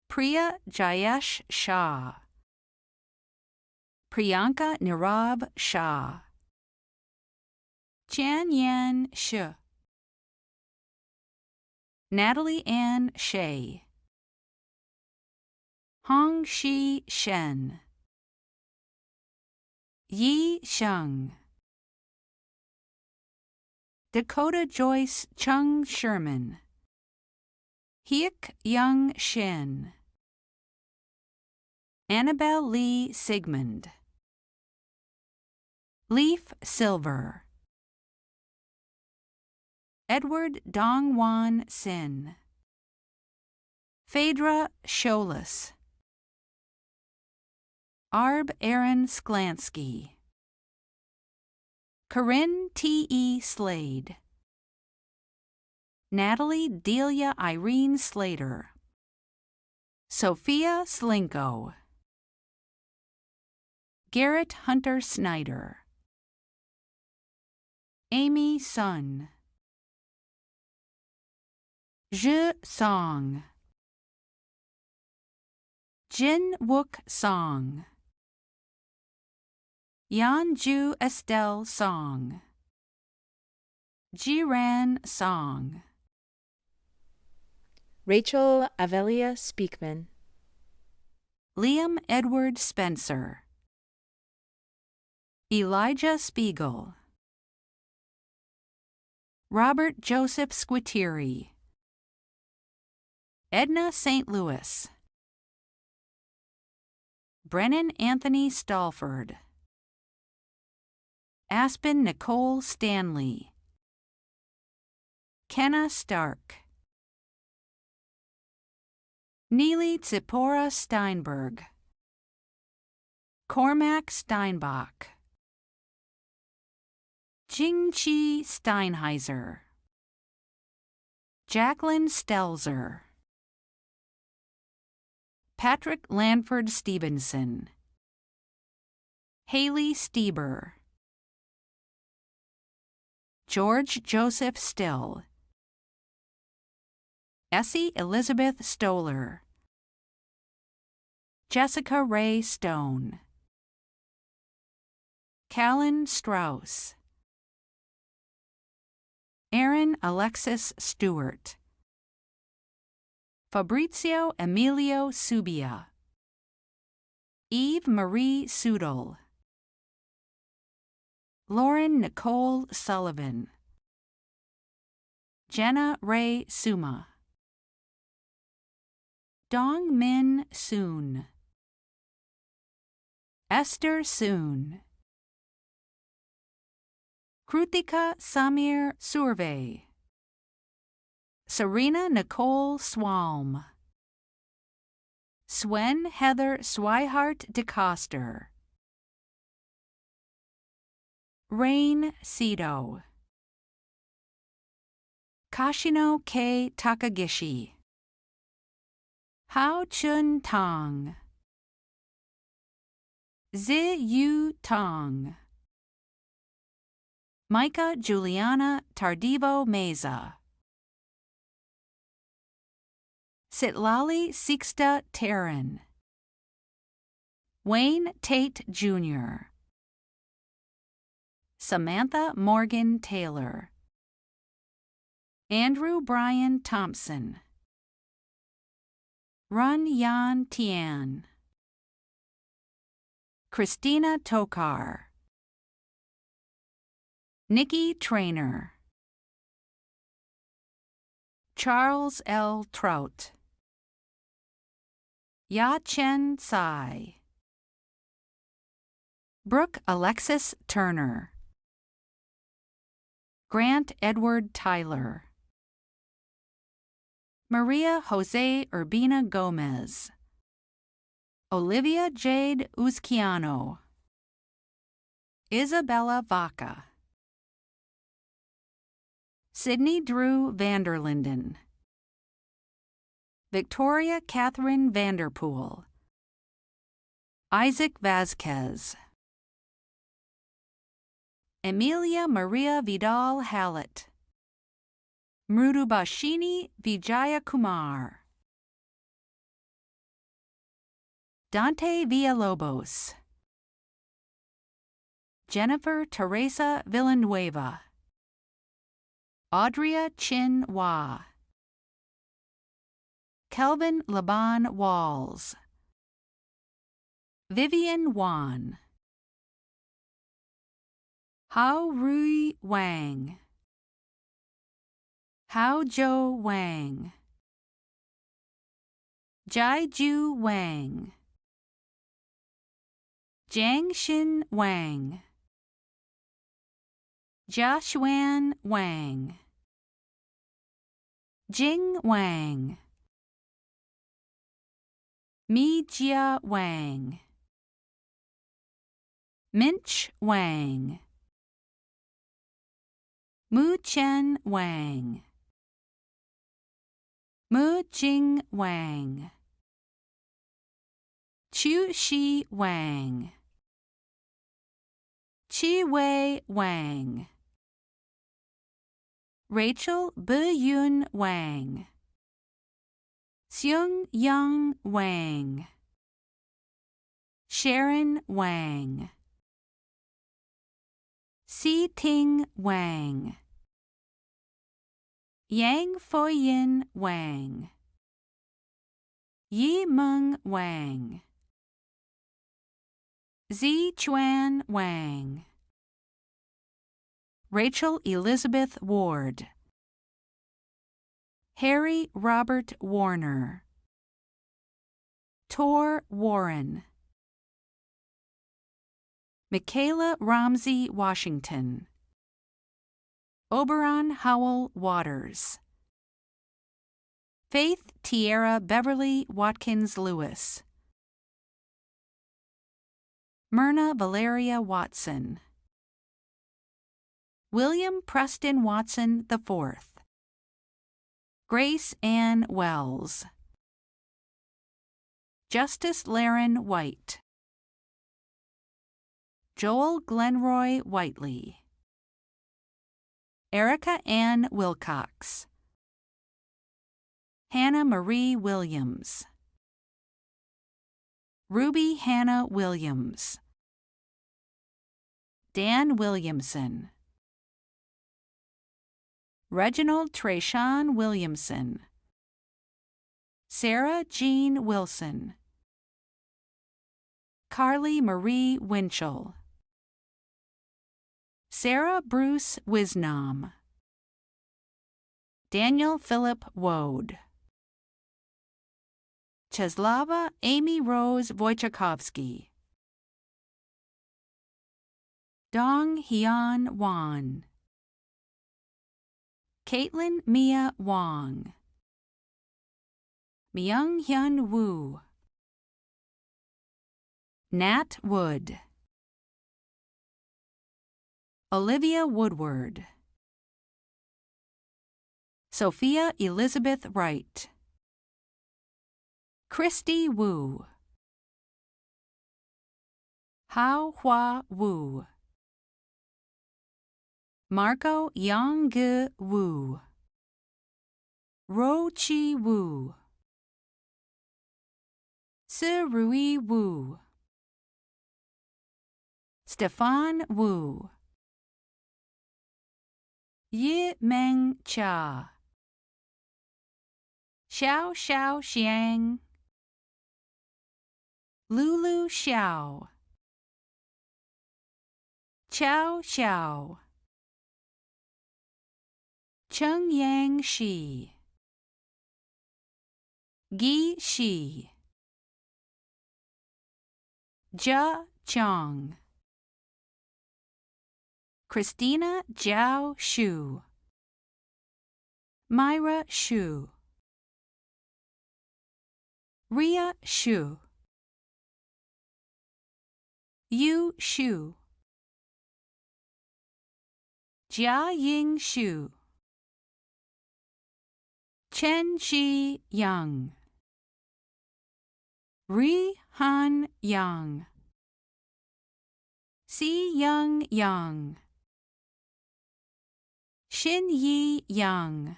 Priya Jayesh Shah, Priyanka Nirav Shah, Chan Yan Shi, Natalie Ann Shea, Hong Shi Shen, Yi Sheng, Dakota Joyce Chung Sherman, Hyuk Young Shin, Annabelle Lee Sigmund, Leaf Silver, Edward Dongwan Sin, Phaedra Scholas, Arb Aaron Sklansky, Corinne T.E. Slade, Natalie Delia Irene Slater, Sophia Slinko, Garrett Hunter Snyder, Amy Sun, Zhe Song, Jin Wook Song, Yanju Estelle Song, Jiran Song, Rachel Avelia Speakman, Liam Edward Spencer, Elijah Spiegel, Robert Joseph Squitieri, Edna St. Louis, Brennan Anthony Stalford, Aspen Nicole Stanley, Kenna Stark, Neely Zipporah Steinberg, Cormac Steinbach, Jingqi Steinheiser, Jacqueline Stelzer, Patrick Lanford Stevenson, Haley Stieber, George Joseph Still, Essie Elizabeth Stoller, Jessica Ray Stone, Callan Strauss, Aaron Alexis Stewart, Fabrizio Emilio Subia, Eve Marie Sudol, Lauren Nicole Sullivan, Jenna Ray Suma, Dong Min Soon, Esther Soon, Krutika Samir Survey, Serena Nicole Swalm, Swen Heather Swihart DeCoster, Rain Sito, Kashino K. Takagishi, Hao Chun Tong, Zi Yu Tong, Micah Juliana Tardivo Meza, Sitlali Sixta Terran, Wayne Tate Jr., Samantha Morgan Taylor, Andrew Brian Thompson, Run Yan Tian, Christina Tokar, Nikki Trainer, Charles L. Trout, Ya-Chen Tsai, Brooke Alexis Turner, Grant Edward Tyler, Maria Jose Urbina Gomez, Olivia Jade Uzquiano, Isabella Vaca, Sydney Drew Vanderlinden, Victoria Catherine Vanderpool, Isaac Vasquez, Emilia Maria Vidal Hallett, Mrudubashini Vijaya Kumar, Dante Villalobos, Jennifer Teresa Villanueva, Audria Chin Hua, Kelvin Laban Walls, Vivian Wan, Hao Rui Wang, Hao Zhou Wang, Jiaju Wang, Jiangxin Wang, Jiaxuan Wang, Jing Wang, Mijia Wang, Minch Wang, Mu Chen Wang, Mu Jing Wang, Chu Shi Wang, Chi Wei Wang, Rachel Buyun Wang, Seung Young Wang, Sharon Wang, Si Ting Wang, Yang Foyin Wang, Yi Meng Wang, Zi Chuan Wang, Rachel Elizabeth Ward, Harry Robert Warner, Tor Warren, Michaela Ramsey Washington, Oberon Howell Waters, Faith Tierra Beverly Watkins Lewis, Myrna Valeria Watson, William Preston Watson IV, Grace Ann Wells, Justice Laren White, Joel Glenroy Whiteley, Erica Ann Wilcox, Hannah Marie Williams, Ruby Hannah Williams, Dan Williamson, Reginald Trayshawn Williamson, Sarah Jean Wilson, Carly Marie Winchell, Sarah Bruce Wisnom, Daniel Philip Wode, Cheslava Amy Rose Wojciechowski, Dong Hyun Wan, Caitlin Mia Wong, Myung Hyun Woo, Nat Wood, Olivia Woodward, Sophia Elizabeth Wright, Christy Wu, Hao Hua Wu, Marco Yongge Wu, Ro Chi Wu, Si Rui Wu, Stefan Wu, Yi Meng Cha, Xiao Xiao Xiang, Lulu Xiao, Qiao Xiao, Cheng Yang Shi, Gi Shi, Jia Chong, Christina Jiao Shu, Myra Shu, Ria Shu, Yu Shu, Jia Ying Shu, Chen Shi Yang, Ri Han Yang, Si Young Yang, Xin Yi Yang,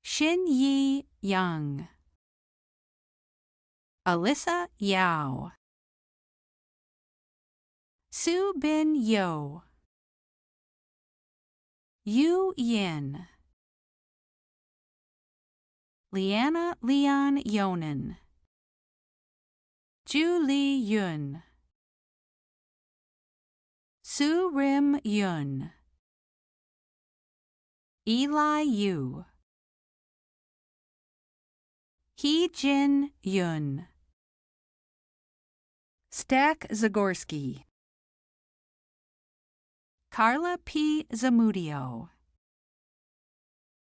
Xin Yi Yang, Alyssa Yao, Su Bin Yo, Yu Yin, Liana Leon Yonan, Ju Li Yun, Su Rim Yun, Eli Yu, Hee Jin Yun, Stack Zagorski, Carla P. Zamudio,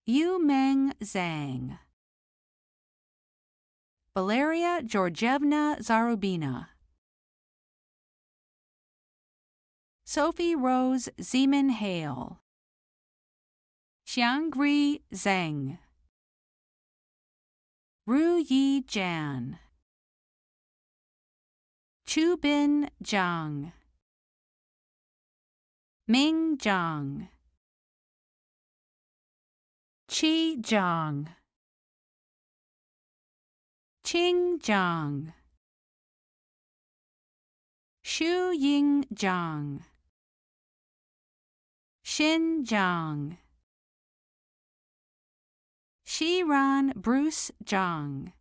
Yu Meng Zhang, Valeria Georgievna Zarubina, Sophie Rose Zeman Hale, Xiangri Zheng, Ru Yi Jan, Chu Bin Zhang, Ming Zhang, Qi Zhang, Qing Zhang, Xu Ying Zhang, Xin Zhang, Shiran Bruce Zhang,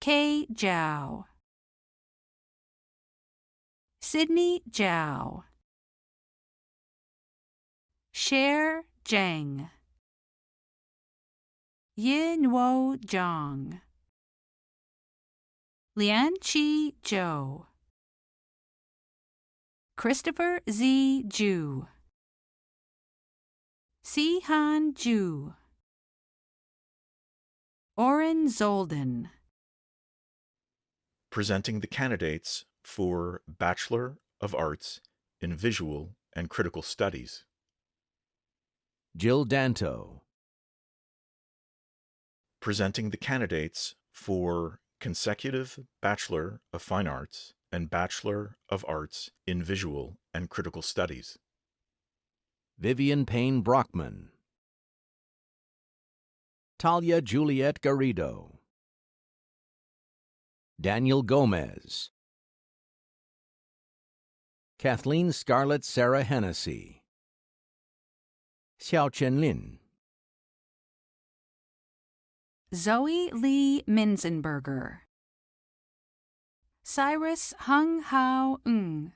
Kei Zhao, Sydney Zhao, Cher Zheng, Yinwo Zhang, Lianqi Zhou, Christopher Z. Ju, Sihan Ju, Oren Zolden. Presenting the candidates for Bachelor of Arts in Visual and Critical Studies. Jill Danto. Presenting the candidates for Consecutive Bachelor of Fine Arts and Bachelor of Arts in Visual and Critical Studies. Vivian Payne Brockman. Talia Juliet Garrido. Daniel Gomez. Kathleen Scarlett Sarah Hennessy. Xiao Chenlin. Zoe Lee Minzenberger, Cyrus Hung Hao Ng,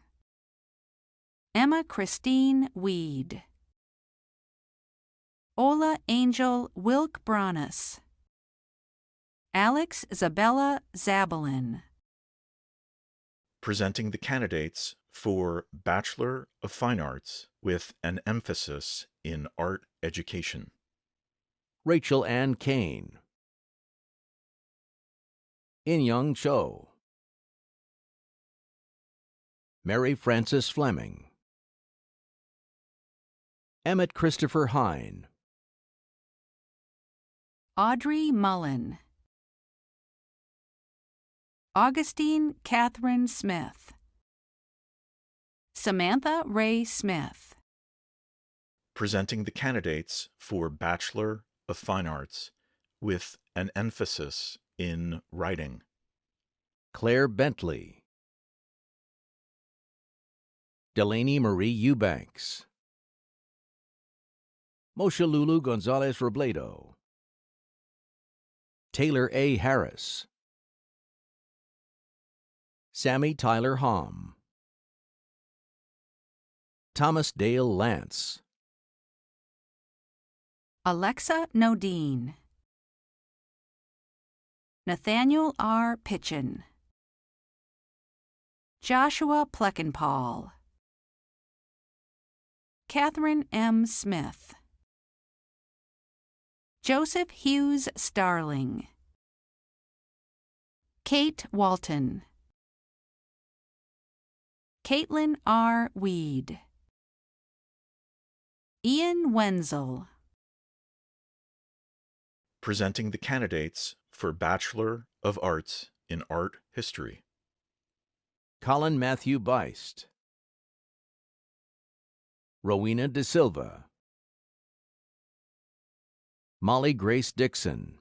Emma Christine Weed, Ola Angel Wilk Branas, Alex Zabella Zabalin. Presenting the candidates for Bachelor of Fine Arts with an emphasis in art education. Rachel Ann Kane. In-Young Cho. Mary Frances Fleming. Emmett Christopher Hine. Audrey Mullen, Augustine Catherine Smith, Samantha Ray Smith. Presenting the candidates for Bachelor of Fine Arts with an emphasis in writing. Claire Bentley. Delaney Marie Eubanks. Moshe Lulu Gonzalez Robledo. Taylor A. Harris. Sammy Tyler Hom. Thomas Dale Lance. Alexa Nodine, Nathaniel R. Pitchin, Joshua Pleckenpaul, Catherine M. Smith, Joseph Hughes Starling, Kate Walton, Caitlin R. Weed, Ian Wenzel. Presenting the candidates for Bachelor of Arts in Art History. Colin Matthew Beist, Rowena De Silva, Molly Grace Dixon,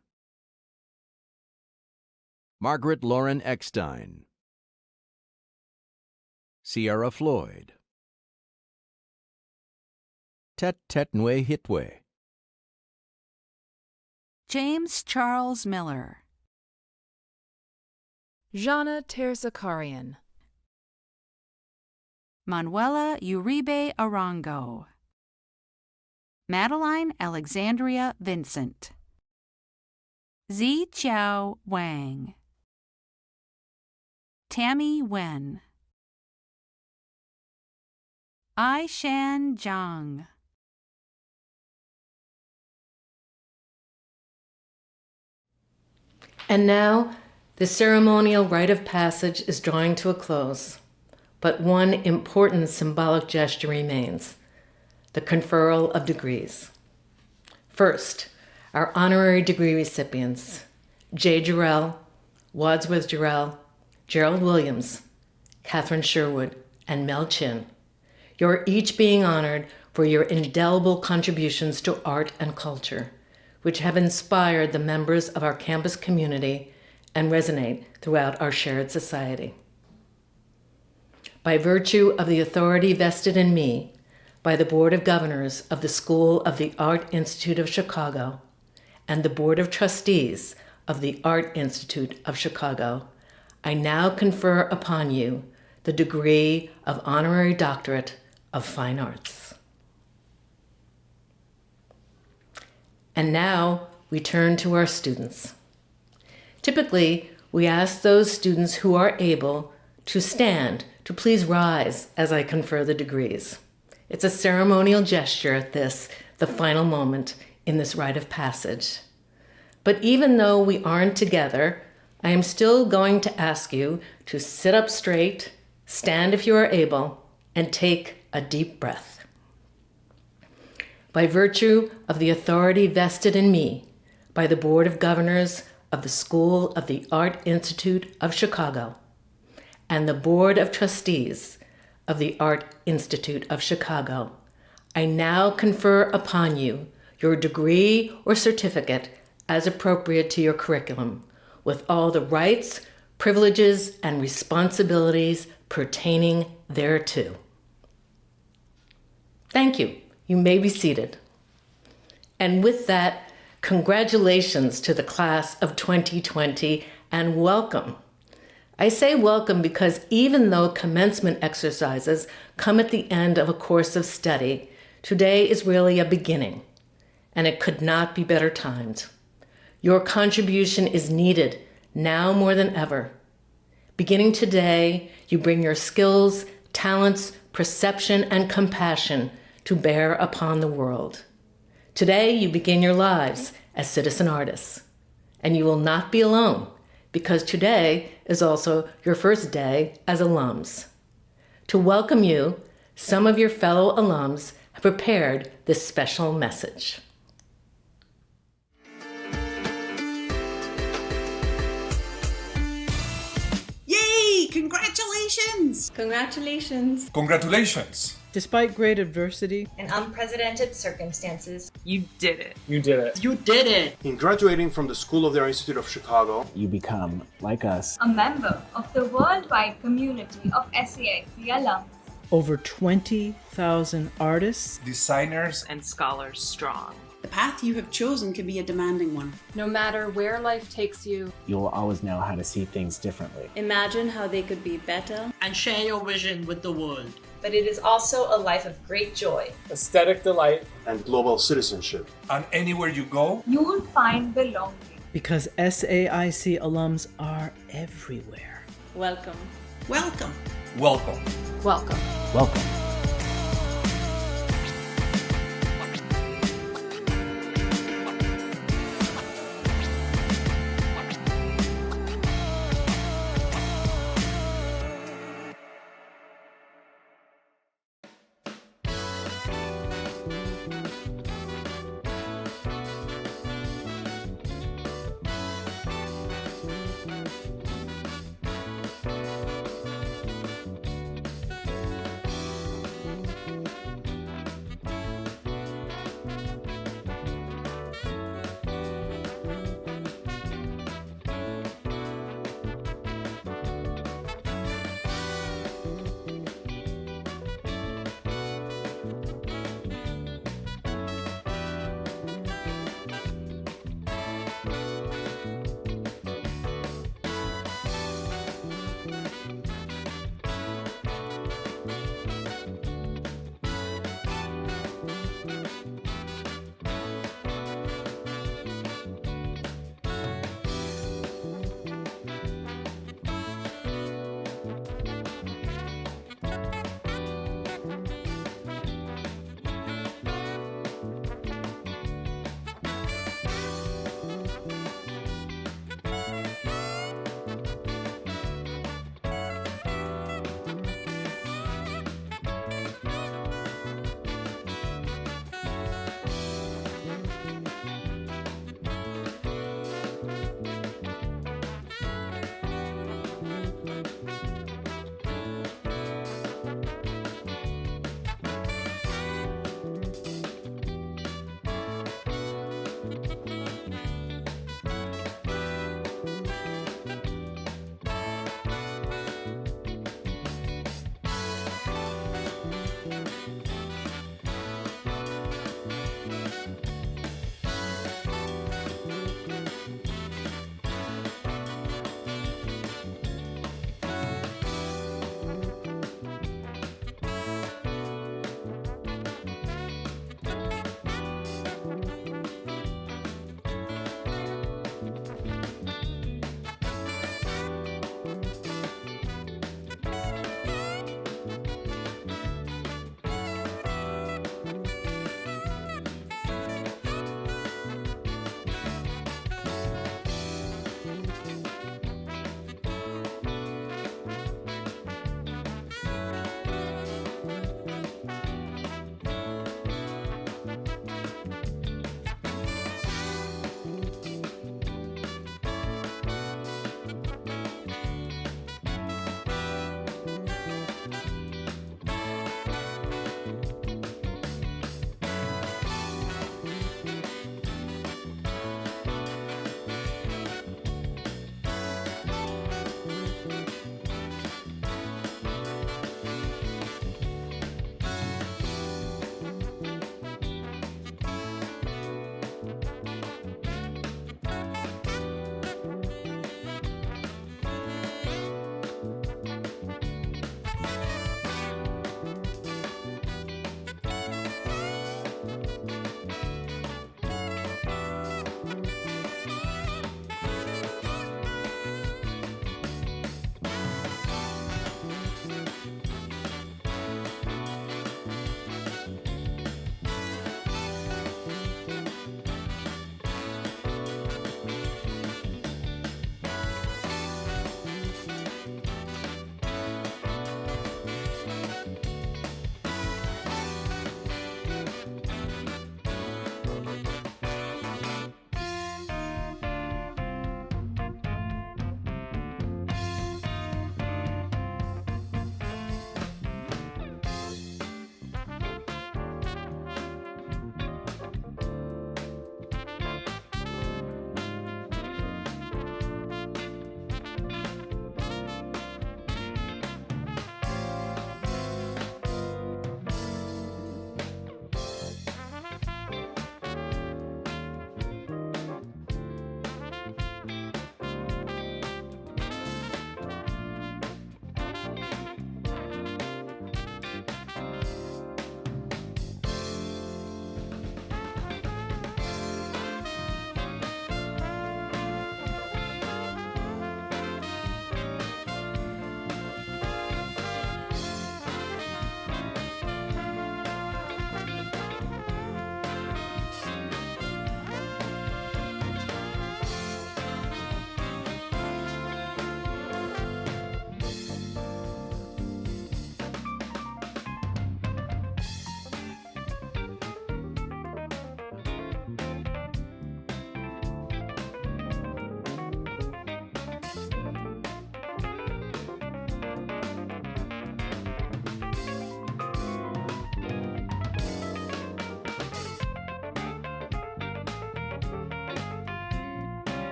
Margaret Lauren Eckstein, Sierra Floyd, Tet Tet Nwe Hitwe, James Charles Miller, Jana Terzakarian, Manuela Uribe Arango, Madeline Alexandria Vincent, Zi Chiao Wang, Tammy Wen, Aishan Zhang, And now, the ceremonial rite of passage is drawing to a close, but one important symbolic gesture remains: the conferral of degrees. First, our honorary degree recipients, Jay Jarrell, Wadsworth Jarrell, Gerald Williams, Catherine Sherwood, and Mel Chin. You're each being honored for your indelible contributions to art and culture, which have inspired the members of our campus community and resonate throughout our shared society. By virtue of the authority vested in me by the Board of Governors of the School of the Art Institute of Chicago and the Board of Trustees of the Art Institute of Chicago, I now confer upon you the degree of Honorary Doctorate of Fine Arts. And now we turn to our students. Typically, we ask those students who are able to stand to please rise as I confer the degrees. It's a ceremonial gesture at this, the final moment in this rite of passage. But even though we aren't together, I am still going to ask you to sit up straight, stand if you are able, and take a deep breath. By virtue of the authority vested in me by the Board of Governors of the School of the Art Institute of Chicago and the Board of Trustees of the Art Institute of Chicago, I now confer upon you your degree or certificate as appropriate to your curriculum, with all the rights, privileges, and responsibilities pertaining thereto. Thank you. You may be seated. And with that, congratulations to the class of 2020 and welcome. I say welcome because even though commencement exercises come at the end of a course of study, today is really a beginning, and it could not be better timed. Your contribution is needed now more than ever. Beginning today, you bring your skills, talents, perception, and compassion to bear upon the world. Today, you begin your lives as citizen artists, and you will not be alone, because today is also your first day as alums. To welcome you, some of your fellow alums have prepared this special message. Yay! Congratulations! Congratulations! Congratulations! Despite great adversity and unprecedented circumstances, You did it. You did it. You did it! In graduating from the School of the Art Institute of Chicago, you become, like us, a member of the worldwide community of SAIC alums. over 20,000 artists, designers, And scholars strong. The path you have chosen can be a demanding one. No matter where life takes you, you will always know how to see things differently. Imagine how they could be better. And share your vision with the world. But it is also a life of great joy. aesthetic delight, and global citizenship. and anywhere you go, You will find belonging. because SAIC alums are everywhere. Welcome. Welcome. Welcome. Welcome. Welcome.